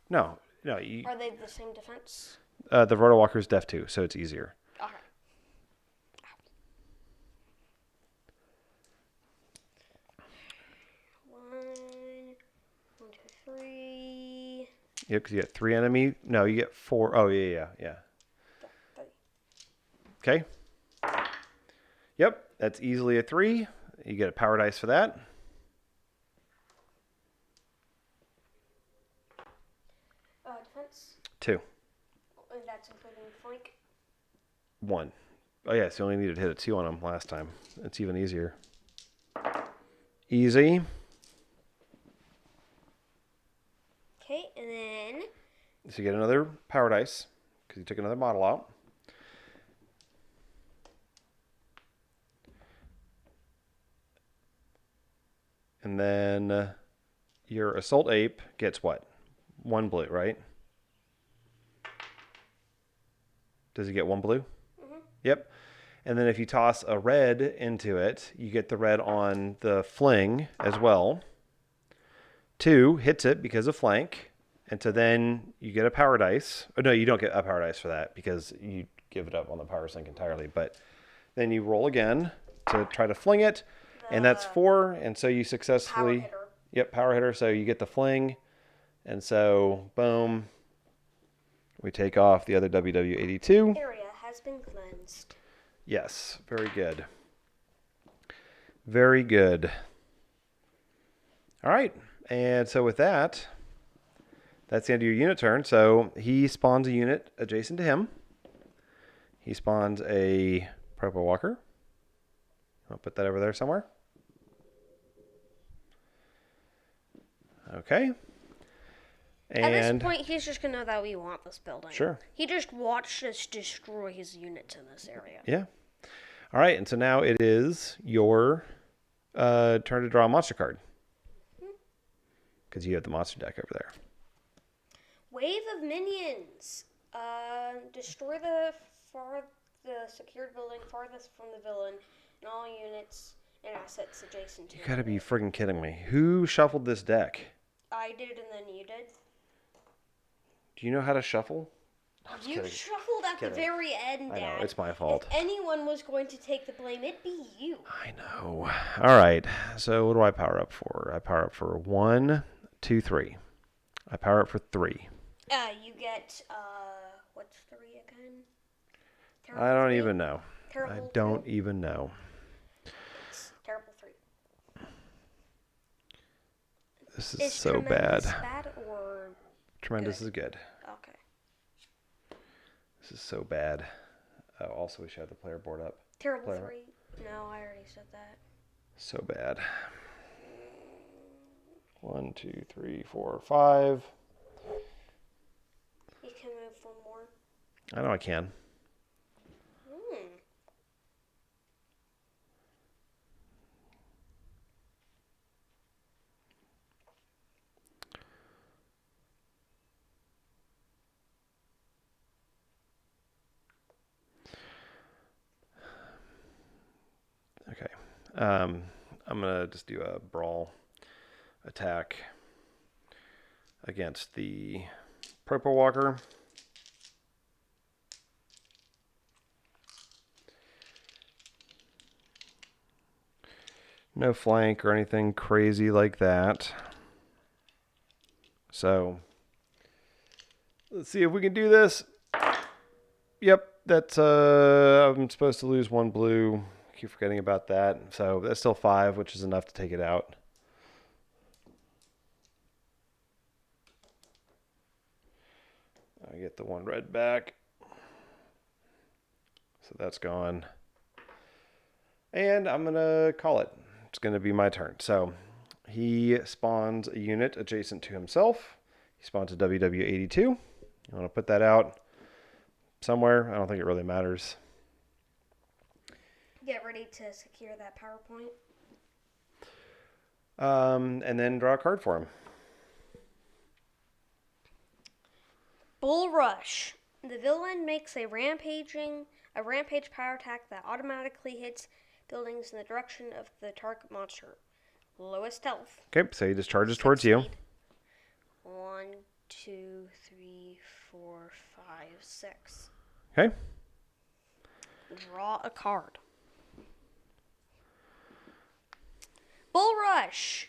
No. Are they the same defense? The Verota Walker is def 2, so it's easier. Okay. One, two, three. Yep, because you get 3 enemy. No, you get 4. Oh, yeah. Okay. Yep, that's easily a 3. You get a power dice for that. Defense? 2. And that's including flank? 1. Oh, yes, you only needed to hit a 2 on him last time. It's even easier. Easy. Okay, and then... So you get another power dice, because you took another model out. And then your Assault Ape gets what? 1 blue, right? Does he get 1 blue? Mm-hmm. Yep. And then if you toss a red into it, you get the red on the fling as well. 2 hits it because of flank. And so then you get a power dice. Oh, no, you don't get a power dice for that because you give it up on the power sink entirely. But then you roll again to try to fling it. And that's 4. And so you successfully... Power hitter. Yep, power hitter. So you get the fling. And so, boom. We take off the other WW82. Area has been cleansed. Yes, very good. Very good. All right. And so with that, that's the end of your unit turn. So he spawns a unit adjacent to him. He spawns a Purple Walker. I'll put that over there somewhere. Okay. And at this point, he's just going to know that we want this building. Sure. He just watched us destroy his units in this area. Yeah. All right. And so now it is your turn to draw a monster card. Because you have the monster deck over there. Wave of minions. Destroy the secured building farthest from the villain and all units and assets adjacent to it. You gotta be friggin' kidding me. Who shuffled this deck? I did and then you did. Do you know how to shuffle? You shuffled at the very end, Dad. I know, it's my fault. If anyone was going to take the blame, it'd be you. I know. All right. So what do I power up for? I power up for 1, 2, 3. I power up for 3. You get, what's 3 again? I don't even know. Terrible I don't even know. It's terrible 3. This is so bad. Bad or Tremendous good? is good. Okay. This is so bad. Oh, also, we should have the player board up. Terrible 3. No, I already said that. So bad. 1, 2, 3, 4, 5. You can move 1 more. I know I can. Okay. I'm going to just do a brawl attack against the Purple Walker. No flank or anything crazy like that. So, let's see if we can do this. Yep, that's, I'm supposed to lose 1 blue. Keep forgetting about that. So that's still 5, which is enough to take it out. I get the 1 red back. So that's gone. And I'm going to call it. It's going to be my turn. So he spawns a unit adjacent to himself. He spawns a WW82. You want to put that out somewhere? I don't think it really matters. Get ready to secure that PowerPoint. And then draw a card for him. Bull Rush. The villain makes a rampage power attack that automatically hits buildings in the direction of the target monster. Lowest health. Okay, so he just charges 6 towards you. speed. 1, 2, 3, 4, 5, 6. Okay. Draw a card. Bull Rush.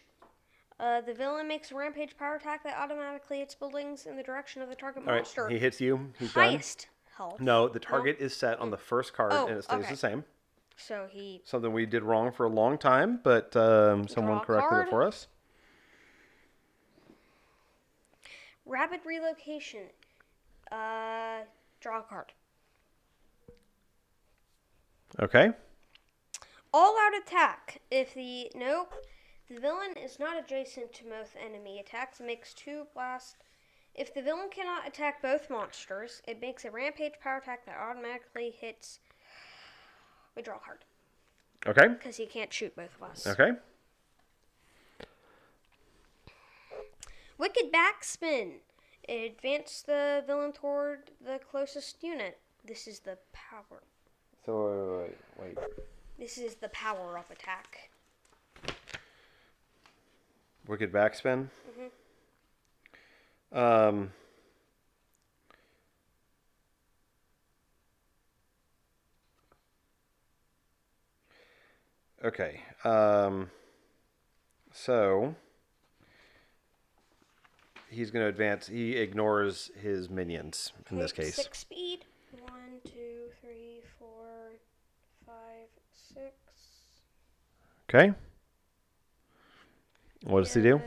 The villain makes a rampage power attack that automatically hits buildings in the direction of the target All right, monster. he hits you. He's done. Highest health. No, the target is set on the first card, Oh, and it stays okay. the same. So he... Something we did wrong for a long time, but someone Draw a corrected card. it for us. Rapid relocation. Draw a card. Okay. All-out attack. If the villain is not adjacent to most enemy attacks, it makes 2 blast. If the villain cannot attack both monsters, it makes a rampage power attack that automatically hits. We draw a card Okay. because he can't shoot both of us. Okay. Wicked backspin. It advances the villain toward the closest unit. This is the power. So, wait. This is the power of attack. Wicked backspin. Okay. So he's going to advance. He ignores his minions in this case. 6 speed. 1, 2, 3, 4, 5, 6. Okay. What does he do?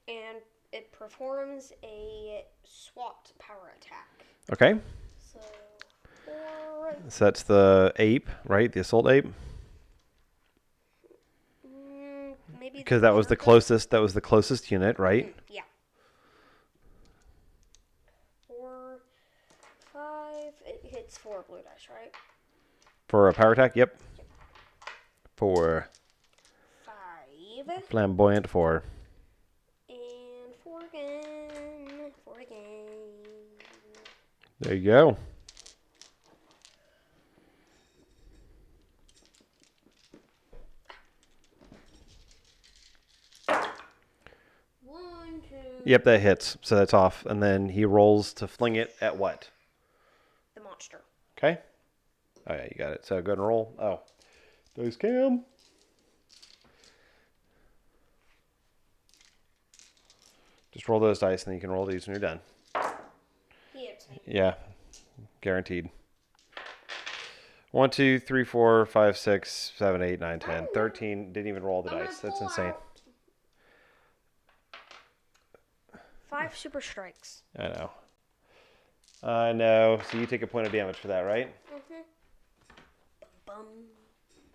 And it performs a SWAT power attack. Okay. So 4. So that's the ape, right? The assault ape. Maybe Because that was the closest. That was the closest unit, right? Yeah. 4, 5. It hits 4 blue dice, right? For a power attack. Yep. For 5. flamboyant 4. And 4 again. 4 again. There you go. Yep, that hits. So that's off. And then he rolls to fling it at what? The monster. Okay. Oh, yeah, you got it. So go ahead and roll. Oh. Dice cam. Just roll those dice, and then you can roll these when you're done. He hits me. Yeah. Guaranteed. 1, 2, 3, 4, 5, 6, 7, 8, 9, 10, 13. Didn't even roll the dice. That's insane. 5 super strikes. I know. I know. So you take a point of damage for that, right? Mm-hmm. Bum,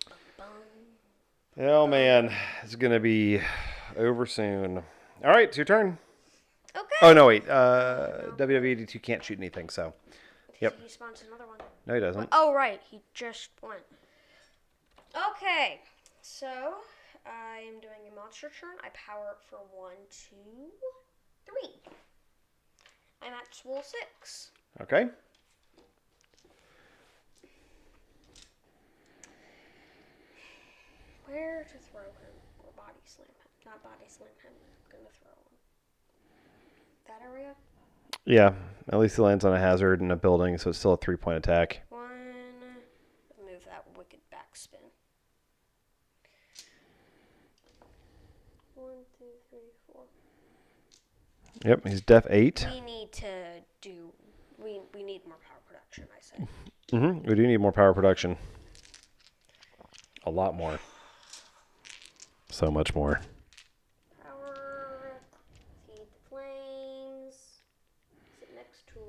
bum, bum. Oh, man. It's going to be over soon. All right, it's your turn. Okay. Oh, no, wait. WWED2 can't shoot anything, so. Yep. He spawns another one. No, he doesn't. Oh, right. He just won. Okay. So, I am doing a monster turn. I power up for 1, 2, 3. I'm at Swole 6. Okay. Where to throw him? Or body slam him? Not body slam him. I'm going to throw him. That area? Yeah, at least he lands on a hazard in a building, so it's still a 3-point attack. 1. Move that wicked backspin. 1, 2, 3, 4. Yep, he's def 8. We need to do. We need more power production, I say. We do need more power production. A lot more. So much more. Power. Feed the flames. Is it next to a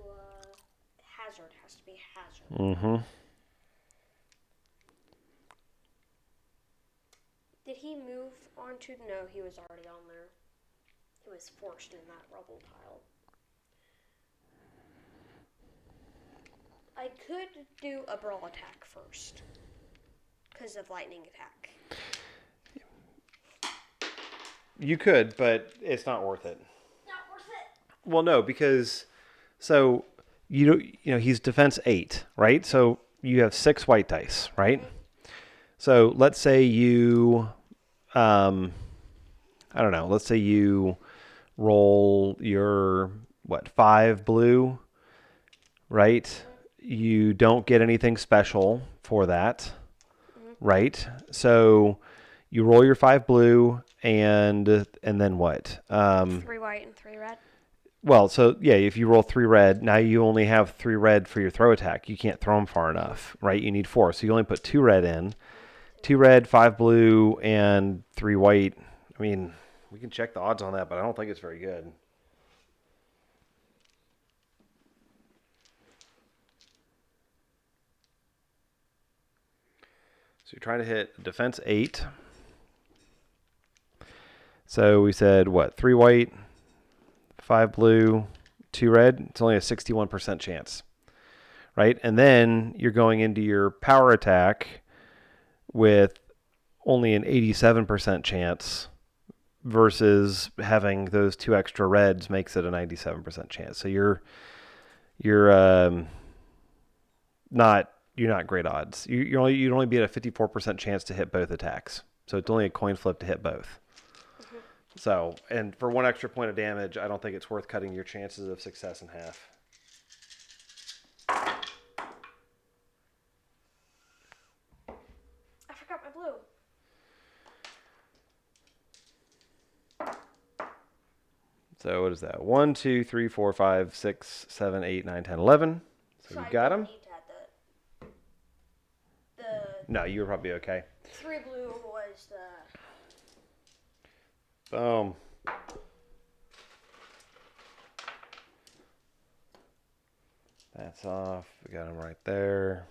hazard? Has to be a hazard. Did he move onto? No, he was already on there. He was forced in that rubble pile. I could do a brawl attack first. Because of lightning attack. You could, but it's not worth it. Not worth it. Well, no, because so you know he's defense 8, right? So you have 6 white dice, right? So let's say you, I don't know, let's say you roll your, 5 blue, right? You don't get anything special for that, right? So you roll your 5 blue and then what? 3 white and 3 red. Well, so yeah, if you roll 3 red, now you only have 3 red for your throw attack. You can't throw them far enough, right? You need 4. So you only put 2 red in. 2 red, 5 blue, and 3 white. I mean, we can check the odds on that, but I don't think it's very good. So you're trying to hit defense 8. So we said, 3 white, 5 blue, 2 red. It's only a 61% chance, right? And then you're going into your power attack with only an 87% chance versus having those 2 extra reds makes it a 97% chance. So you're not great odds. You'd only be at a 54% chance to hit both attacks. So it's only a coin flip to hit both. Mm-hmm. So, and for 1 extra point of damage, I don't think it's worth cutting your chances of success in half. I forgot my blue. So what is that? 1, 2, 3, 4, 5, 6, 7, 8, 9, 10, 11. So you got him? No, you were probably okay. 3 blue was the... Boom. That's off. We got him right there.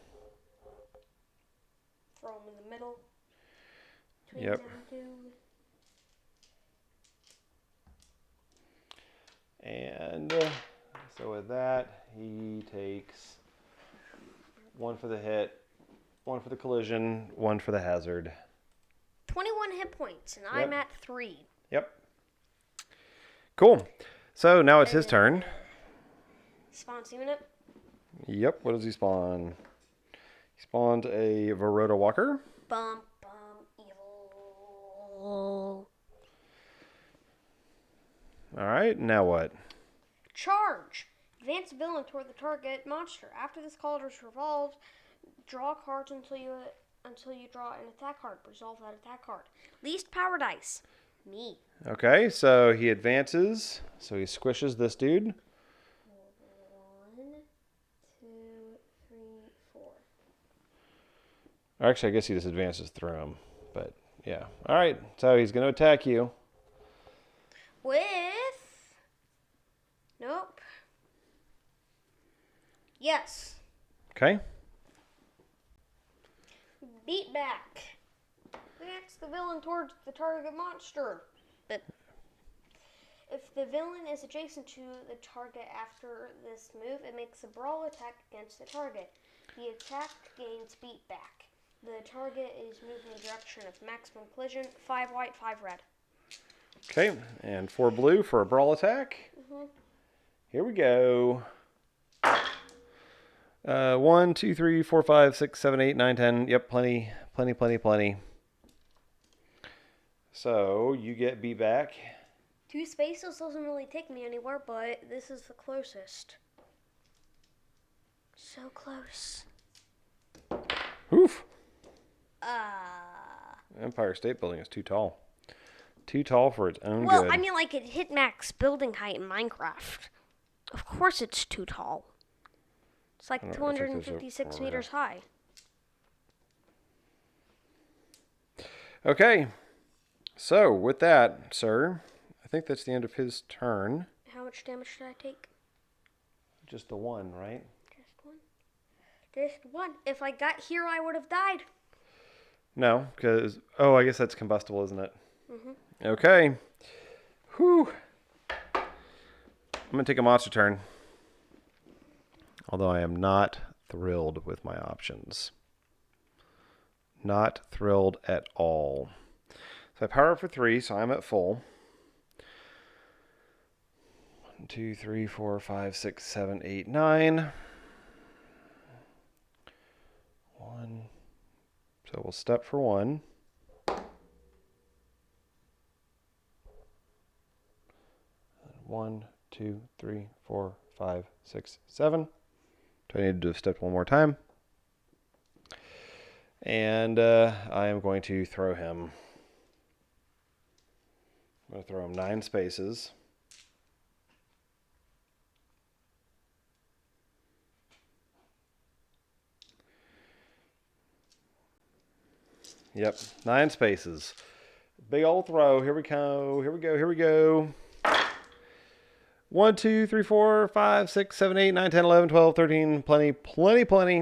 Throw him in the middle. Yep. And so with that, he takes 1 for the hit, 1 for the collision, 1 for the hazard. 21 hit points, and I'm at 3. Yep. Cool. So now it's his turn. Spawns unit. Yep. What does he spawn? He spawned a Varota Walker. Bum, evil. All right. Now what? Charge. Advance a villain toward the target monster. After this card is revolved, draw cards until you draw an attack card. Resolve that attack card. Least power dice. Me. Okay, so he advances. So he squishes this dude. 1, 2, 3, 4. Actually, I guess he just advances through him. But yeah. All right, so he's going to attack you. With... Nope. Yes. Okay. Beat back. Advance the villain towards the target monster. But if the villain is adjacent to the target after this move, it makes a brawl attack against the target. The attack gains beat back. The target is moving in the direction of maximum collision. 5 white, 5 red. Okay, and 4 blue for a brawl attack. Mm-hmm. Here we go. 1, 2, 3, 4, 5, 6, 7, 8, 9, 10. Yep, plenty. So you get beat back. 2 spaces doesn't really take me anywhere, but this is the closest. So close. Oof. Empire State Building is too tall. Too tall for its own good. Well, I mean, like, it hit max building height in Minecraft. Of course it's too tall. It's like 256 meters high. Okay. So, with that, sir, I think that's the end of his turn. How much damage did I take? Just the 1, right? Just 1. Just 1. If I got here, I would have died. No, because... Oh, I guess that's combustible, isn't it? Mm-hmm. Okay. Whew. I'm going to take a monster turn. Although I am not thrilled with my options. Not thrilled at all. So I power up for 3, so I'm at full. 1, 2, 3, 4, 5, 6, 7, 8, 9. So we'll step for 1. One, 2, 3, 4, 5, 6, 7. Do I need to do a step one more time? And I am going to throw him. I'm going to throw him 9 spaces. Yep, 9 spaces. Big old throw. Here we go. Here we go. Here we go. 1, 2, 3, 4, 5, 6, 7, 8, 9, 10, 11, 12, 13. Plenty, plenty, plenty.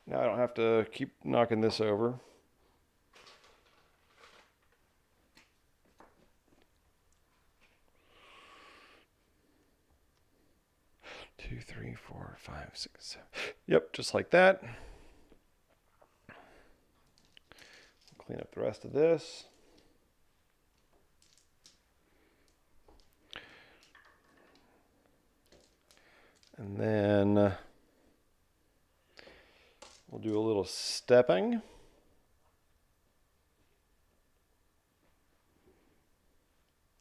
Now I don't have to keep knocking this over. 2, 3, 4, 5, 6, 7. Yep, just like that. Clean up the rest of this. And then we'll do a little stepping.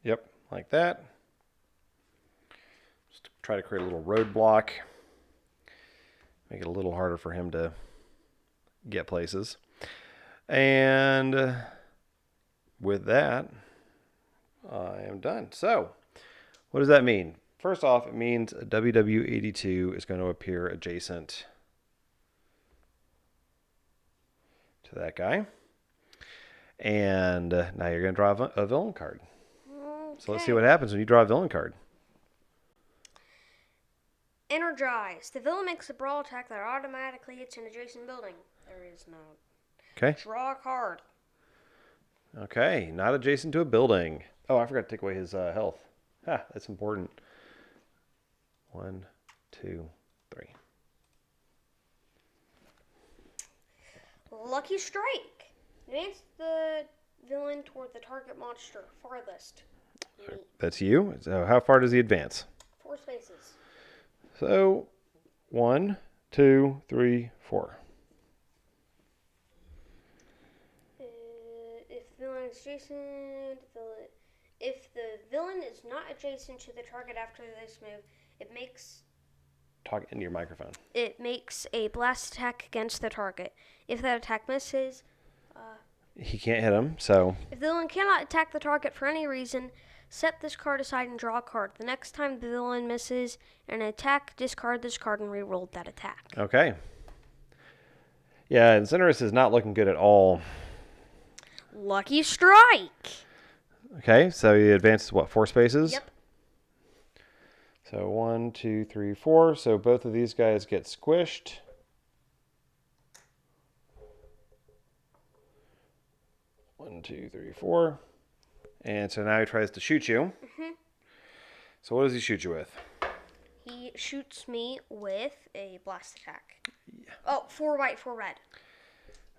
Yep, like that. Just try to create a little roadblock. Make it a little harder for him to get places. And with that, I am done. So, what does that mean? First off, it means WW82 is going to appear adjacent to that guy. And now you're going to draw a villain card. Okay. So let's see what happens when you draw a villain card. Energize. The villain makes a brawl attack that automatically hits an adjacent building. There is no. Okay. Draw a card. Okay, not adjacent to a building. Oh, I forgot to take away his health. Ha, that's important. 1, 2, 3. Lucky Strike. Advance the villain toward the target monster farthest. That's you. So how far does he advance? 4 spaces. So 1, 2, 3, 4. If villain is adjacent, if the villain is not adjacent to the target after this move, it makes Talk into your microphone. It makes a blast attack against the target. If that attack misses, He can't hit him, so if the villain cannot attack the target for any reason, set this card aside and draw a card. The next time the villain misses an attack, discard this card and re-roll that attack. okay. Yeah, Incinerous is not looking good at all. Lucky Strike. Okay, so he advances, what, 4 spaces? Yep. So 1, 2, 3, 4. So both of these guys get squished. One, 2, 3, 4. And so now he tries to shoot you. Mm-hmm. So what does he shoot you with? He shoots me with a blast attack. Yeah. Oh, 4 white, 4 red.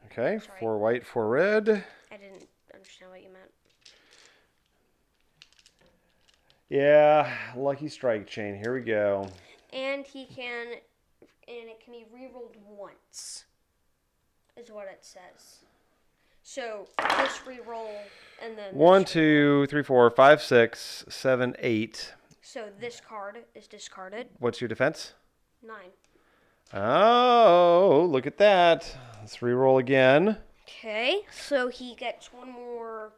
Okay, Sorry. 4 white, 4 red. I didn't understand what you meant. Yeah, Lucky Strike chain. Here we go. And it can be re-rolled once, is what it says. So this re-roll and then 1, 2, 3, 4, 5, 6, 7, 8. So this card is discarded. What's your defense? 9. Oh, look at that. Let's re-roll again. Okay, so he gets one more.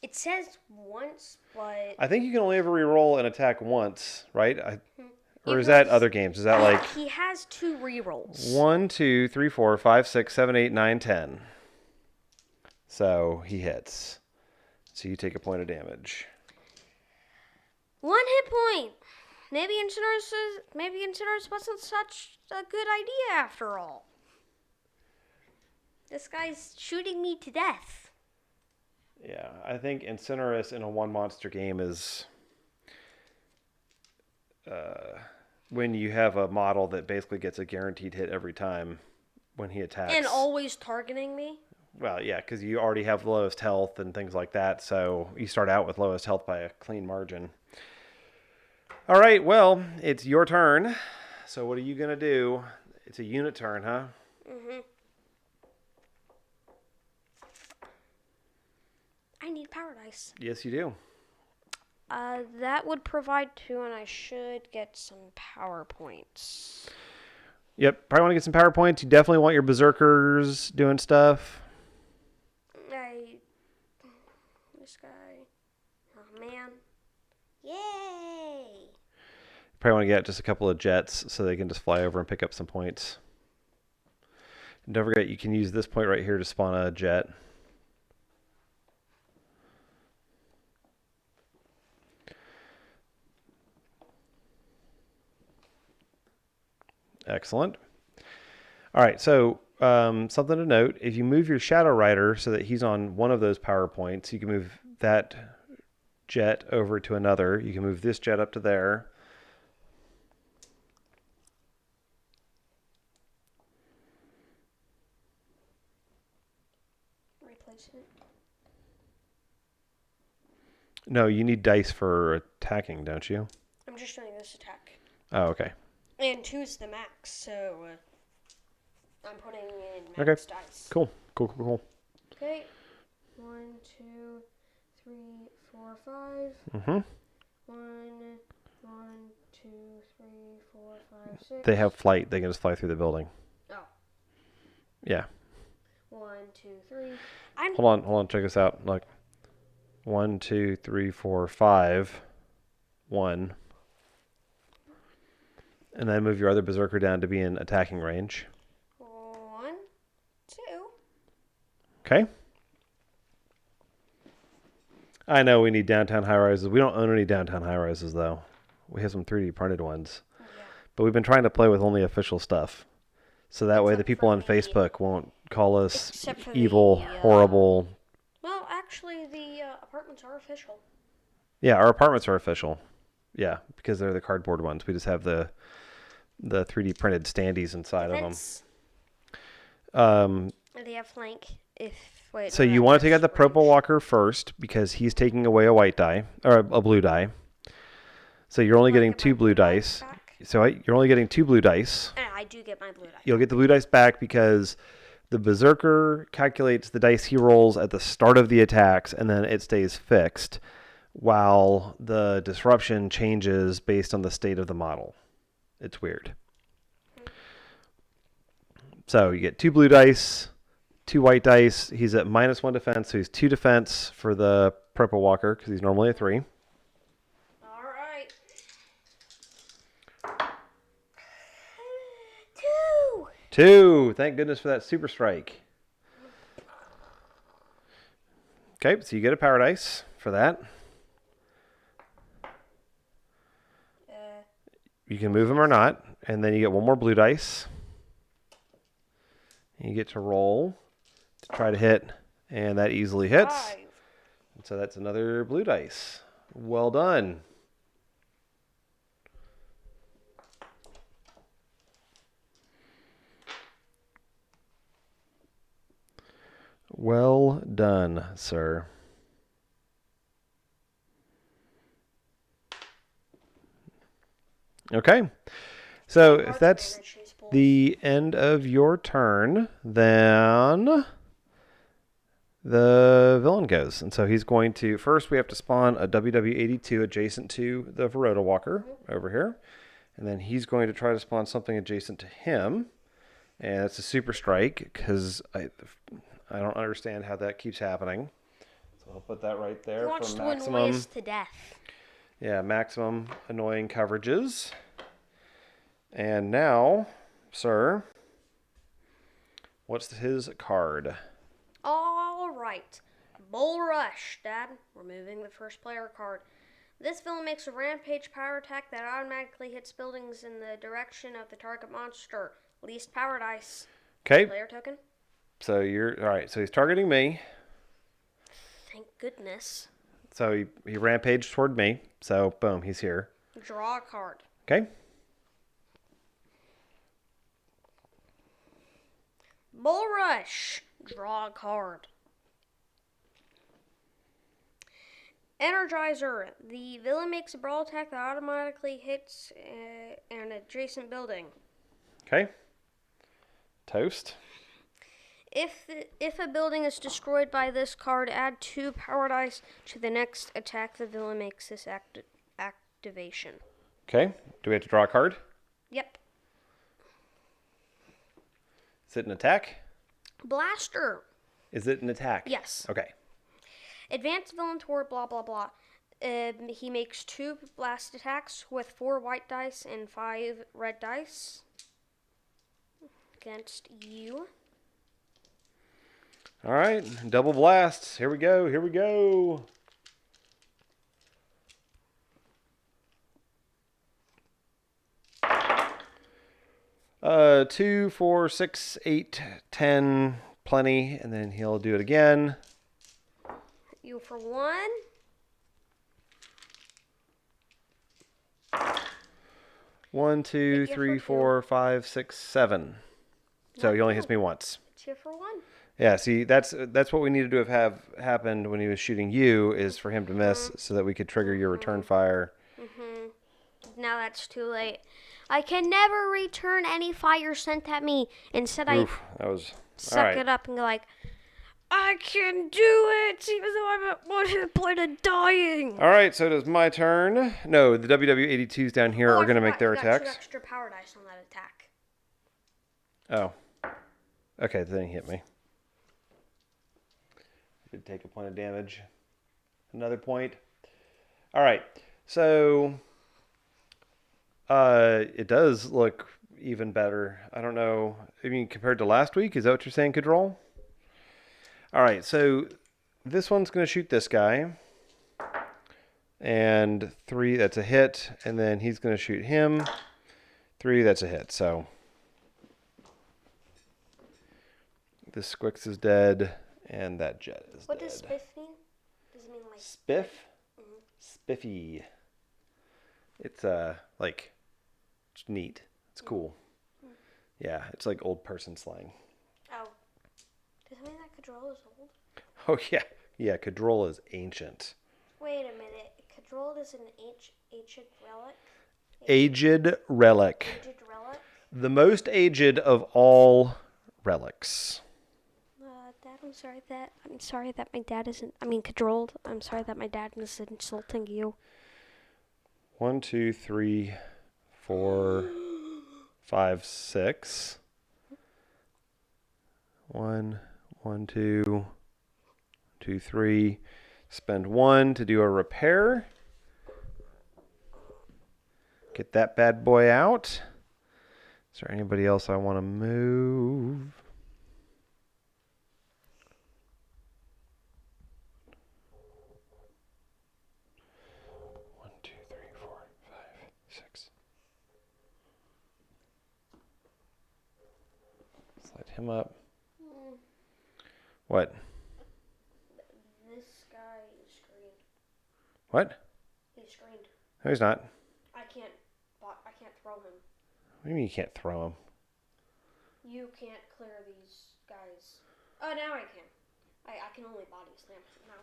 It says once, but I think you can only ever re-roll an attack once, right? Or It is that was- other games? Is that like he has 2 re-rolls. 1, 2, 3, 4, 5, 6, 7, 8, 9, 10? So he hits. So you take a point of damage. 1 hit point. Maybe Incinerous wasn't such a good idea after all. This guy's shooting me to death. Yeah, I think Incinerous in a 1-monster game is when you have a model that basically gets a guaranteed hit every time when he attacks. And always targeting me. Well, yeah, because you already have the lowest health and things like that, so you start out with lowest health by a clean margin. All right, well, it's your turn. So what are you going to do? It's a unit turn, huh? Mm-hmm. I need power dice. Yes, you do. That would provide 2, and I should get some power points. Yep, probably want to get some power points. You definitely want your berserkers doing stuff. This guy. Oh, man. Yay! Probably want to get just a couple of jets so they can just fly over and pick up some points. And don't forget, you can use this point right here to spawn a jet. Excellent. All right, so something to note, if you move your Shadow Rider so that he's on one of those power points, you can move that jet over to another. You can move this jet up to there. Replace it. No, you need dice for attacking, don't you? I'm just doing this attack. Oh, okay. And 2's the max, so I'm putting in max dice. Cool. Okay. 1, 2, 3, 4, 5. Mm-hmm. 1, 2, 3, 4, 5, 6. They have flight. They can just fly through the building. Oh. Yeah. 1, 2, 3. Hold on. Check this out. Look. 1, 2, 3, 4, 5. 1. And then move your other berserker down to be in attacking range. 1, 2. Okay. I know we need downtown high rises. We don't own any downtown high rises though. We have some 3D printed ones. Yeah. But we've been trying to play with only official stuff. So that way the Except people for on the- Facebook won't call us Except for evil, the, horrible. Well, actually, the apartments are official. Yeah, our apartments are official. Yeah, because they're the cardboard ones. We just have the 3D printed standees inside of them. They have flank. Wait. So you want to take out the purple walker first because he's taking away a white die or a blue die. So you're only getting 2 blue dice. So you're only getting 2 blue dice. And I do get my blue dice. You'll get the blue dice back because the berserker calculates the dice he rolls at the start of the attacks and then it stays fixed, while the disruption changes based on the state of the model. It's weird. So you get 2 blue dice, 2 white dice. He's at -1 defense, so he's 2 defense for the purple walker because he's normally a 3. All right. 2. 2. Thank goodness for that super strike. Okay, so you get a power dice for that. You can move them or not, and then you get 1 more blue dice. You get to roll to try to hit, and that easily hits. 5. And so that's another blue dice. Well done. Well done, sir. Okay. So if that's the end of your turn, then the villain goes. And so he's going to, first we have to spawn a WW82 adjacent to the Verota Walker over here. And then he's going to try to spawn something adjacent to him. And it's a super strike because I don't understand how that keeps happening. So I'll put that right there for maximum. To death. Yeah, maximum annoying coverages. And now, sir, what's his card? All right. Bull Rush, Dad. Removing the first player card. This villain makes a rampage power attack that automatically hits buildings in the direction of the target monster. Least power dice. Okay. Player token. So you're all right. So he's targeting me. Thank goodness. So he rampaged toward me. So boom, he's here. Draw a card. Okay. Bull Rush. Draw a card. Energizer. The villain makes a brawl attack that automatically hits an adjacent building. Okay. Toast. If a building is destroyed by this card, add 2 power dice to the next attack the villain makes this activation. Okay. Do we have to draw a card? Yep. Is it an attack? Blaster. Is it an attack? Yes. Okay. Advance villain toward blah blah blah. He makes 2 blast attacks with 4 white dice and 5 red dice against you. All right. Double blasts. Here we go. Here we go. Uh, 2, 4, 6, 8, 10, plenty, and then he'll do it again. You for 1. 1, 2, 3, 4, 5, 6, 7. So he only hits me once. 2 for 1. Yeah, see, that's what we needed to have happened when he was shooting you, is for him to miss so that we could trigger your return fire. Now that's too late. I can never return any fire sent at me. Instead, Oof, that was... suck it up and go like, I can do it, even though I'm at 1 hit point of dying. All right, so it is my turn. No, the WW82s down here are going to make their attacks. 2 extra power dice on that attack. Oh. Okay, then he hit me. Did take a point of damage. Another point. All right, so it does look even better. I don't know. I mean, compared to last week, is that what you're saying, Control? All right, so this one's going to shoot this guy. And 3, that's a hit. And then he's going to shoot him. 3, that's a hit. So this Squix is dead, and that jet is What dead. does spiff mean? Does it mean like... Spiff? Spiffy. It's, like, it's neat. It's cool. Yeah, it's like old person slang. Oh. Does that mean that Cadrol is old? Oh, yeah. Yeah, Cadrol is ancient. Wait a minute. Cadrol is an ancient relic? Aged relic. Aged relic? The most aged of all relics. Dad, I'm sorry that my dad isn't... I mean, Cadrol, I'm sorry that my dad is insulting you. 1, 2, 3, 4, 5, 6. 1, 2, 2, 3. Spend 1 to do a repair. Get that bad boy out. Is there anybody else I want to move? Slide him up. What? This guy is screened. What? He's screened. No, he's not. I can't throw him. What do you mean you can't throw him? You can't clear these guys. Oh, now I can. I can only body slam now.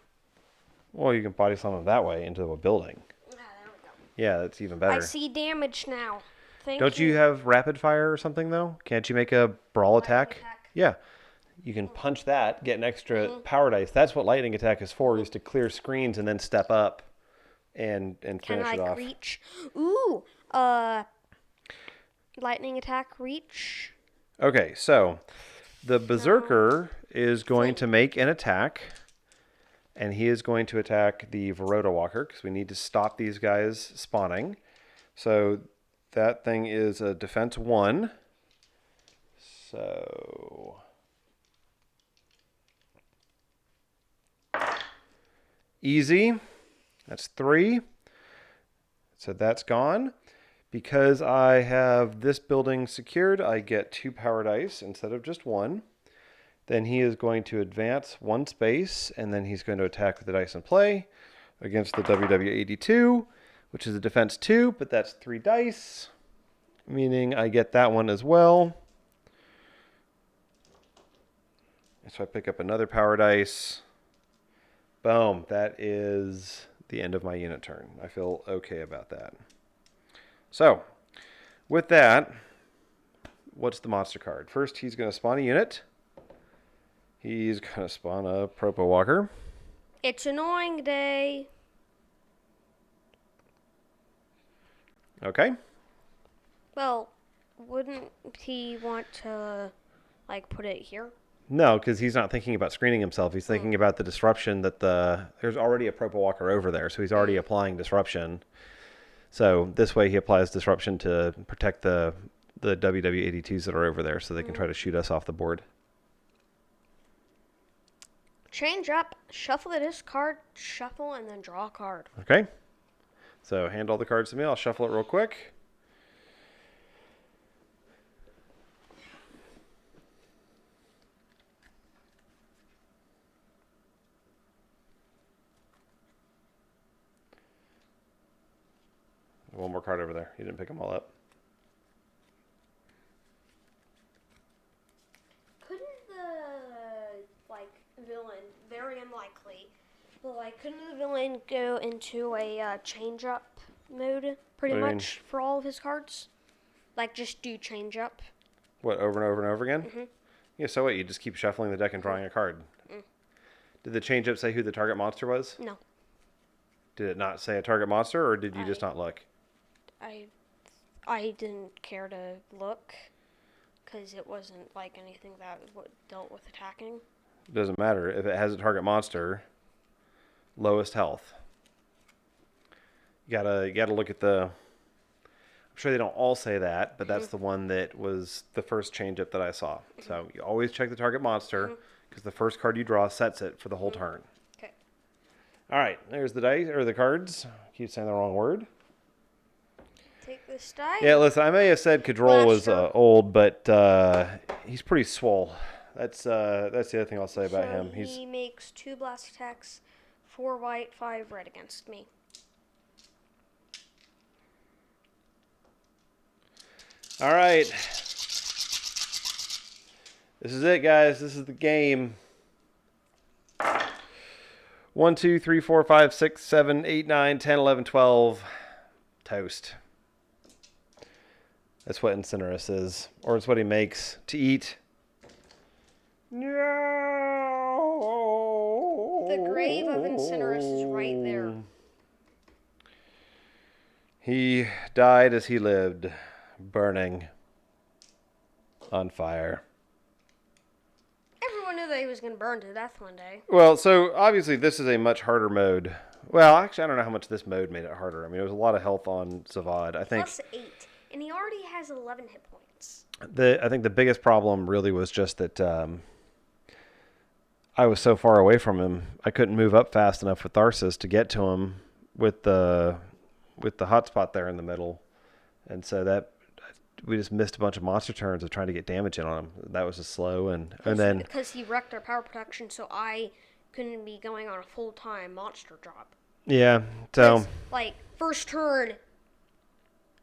Well, you can body slam him that way into a building. Ah, there we go. Yeah, that's even better. I see damage now. Don't you have rapid fire or something, though? Can't you make a brawl attack? Yeah. You can punch that, get an extra power dice. That's what lightning attack is for, is to clear screens and then step up and finish it off. Reach? Ooh, lightning attack reach. Okay, so the Berserker is going to make an attack, and he is going to attack the Varota Walker because we need to stop these guys spawning. So that thing is a defense 1. So easy. That's 3. So that's gone. Because I have this building secured, I get 2 power dice instead of just 1. Then he is going to advance 1 space, and then he's going to attack with the dice in play against the WW82, which is a defense 2, but that's 3 dice, meaning I get that one as well. So I pick up another power dice. Boom. That is the end of my unit turn. I feel okay about that. So, with that, what's the monster card? First, he's going to spawn a unit. He's going to spawn a Propo Walker. It's annoying day. Okay. Well, wouldn't he want to, like, put it here? No, because he's not thinking about screening himself. He's thinking about the disruption that there's already a Propo Walker over there, so he's already applying disruption. So this way he applies disruption to protect the WW82s that are over there so they can try to shoot us off the board. Change up, shuffle the discard, shuffle, and then draw a card. Okay. So hand all the cards to me. I'll shuffle it real quick. One more card over there. You didn't pick them all up. Couldn't the, villain, very unlikely, but, couldn't the villain go into a change-up mode, pretty What do you much, for all of his cards? Just do change-up. What, over and over and over again? Mm-hmm. Yeah, so what? You just keep shuffling the deck and drawing a card. Did the change-up say who the target monster was? No. Did it not say a target monster, or did you just not look? I didn't care to look, because it wasn't, anything that dealt with attacking. It doesn't matter. If it has a target monster, lowest health. You gotta look at the... I'm sure they don't all say that, but that's the one that was the first change-up that I saw. So you always check the target monster, because the first card you draw sets it for the whole turn. Okay. All right, there's the dice, or the cards. Keep saying the wrong word. Take this die. Yeah, listen, I may have said Cadrol was old, but he's pretty swole. That's the other thing I'll say about him. He makes 2 blast attacks, 4 white, 5 red against me. All right. This is it, guys. This is the game. 1, 2, 3, 4, 5, 6, 7, 8, 9, 10, 11, 12. Toast. That's what Incinerous is. Or it's what he makes to eat. No. The grave of Incinerous is right there. He died as he lived, burning on fire. Everyone knew that he was going to burn to death one day. Well, so obviously this is a much harder mode. Well, actually, I don't know how much this mode made it harder. I mean, it was a lot of health on Zavod. I think Plus 8. And he already has 11 hit points. I think the biggest problem really was just that I was so far away from him. I couldn't move up fast enough with Tharsis to get to him with the hotspot there in the middle. And so that we just missed a bunch of monster turns of trying to get damage in on him. That was just slow. And then because he wrecked our power protection, so I couldn't be going on a full-time monster job. Yeah. So first turn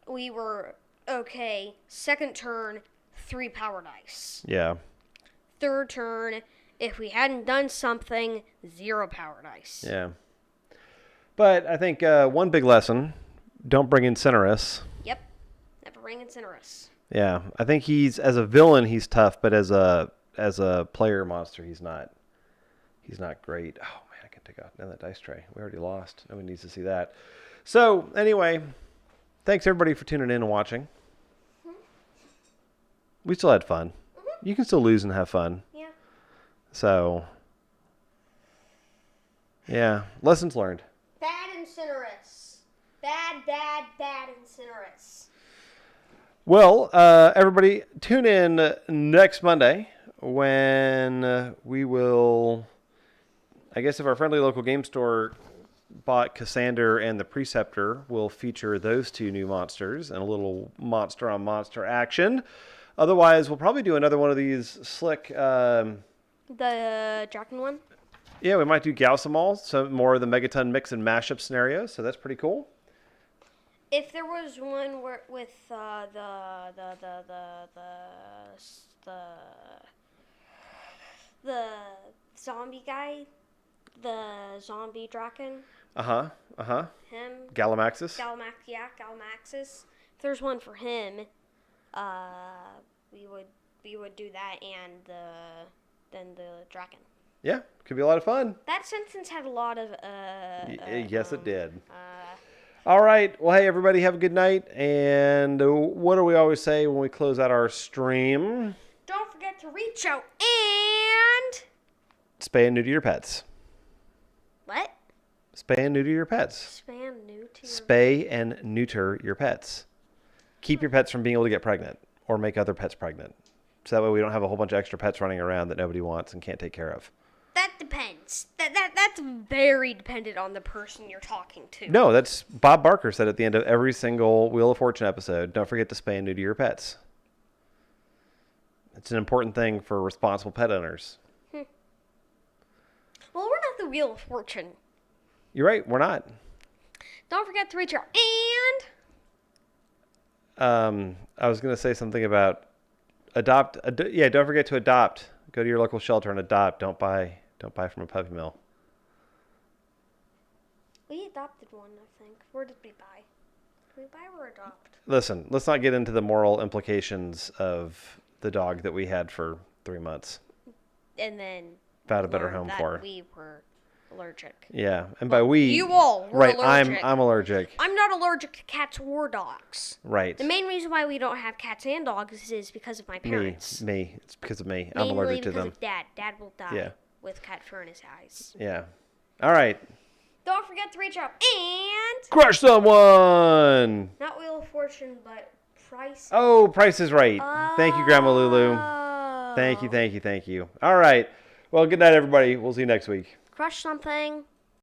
we were okay. Second turn, 3 power dice. Yeah. Third turn, if we hadn't done something, 0 power dice. Yeah. But I think one big lesson: don't bring Incinerous. Yep. Never bring Incinerous. Yeah, I think as a villain he's tough, but as a player monster he's not great. Oh man, I can take out that dice tray. We already lost. Nobody needs to see that. So anyway, thanks everybody for tuning in and watching. We still had fun. You can still lose and have fun. Yeah. So yeah, lessons learned. Bad Incinerous. Bad Incinerous. Well, everybody, tune in next Monday when we will, I guess if our friendly local game store bought Cassander and the Preceptor, will feature those 2 new monsters and a little monster-on-monster action. Otherwise, we'll probably do another one of these slick... The Draken one? Yeah, we might do Gaussimal, so more of the Megaton Mix-and-Mashup scenario, so that's pretty cool. If there was one with the zombie guy, the zombie Draken. Him. Gallamaxis. Gallamaxis. If there's one for him, we would do that and than the dragon. Yeah, could be a lot of fun. That sentence had a lot of Yes, it did. All right. Well, hey, everybody, have a good night. And what do we always say when we close out our stream? Don't forget to reach out and... Spay and neuter your pets. What? Spay and neuter your pets. Spay and neuter your pets. Keep your pets from being able to get pregnant or make other pets pregnant. So that way we don't have a whole bunch of extra pets running around that nobody wants and can't take care of. That depends. That's very dependent on the person you're talking to. No, that's Bob Barker said at the end of every single Wheel of Fortune episode, don't forget to spay and neuter your pets. It's an important thing for responsible pet owners. Well, we're not the Wheel of Fortune. You're right, we're not. Don't forget to reach out and... I was going to say something about adopt. Don't forget to adopt. Go to your local shelter and adopt. Don't buy from a puppy mill. We adopted one, I think. Where did we buy? Did we buy or adopt? Listen, let's not get into the moral implications of the dog that we had for 3 months. And then found a better home that for. We were allergic. Yeah, and by we, you all were right? Allergic. I'm allergic. I'm not allergic to cats or dogs. Right. The main reason why we don't have cats and dogs is because of my parents. Me. It's because of me. Mainly I'm allergic to because them. of Dad. Dad will die with cat fur in his eyes. Yeah. All right. Don't forget to reach out and crush someone. Not Wheel of Fortune, but Price. Oh, Price is Right. Thank you, Grandma Lulu. Thank you. All right. Well, good night, everybody. We'll see you next week. Crush something.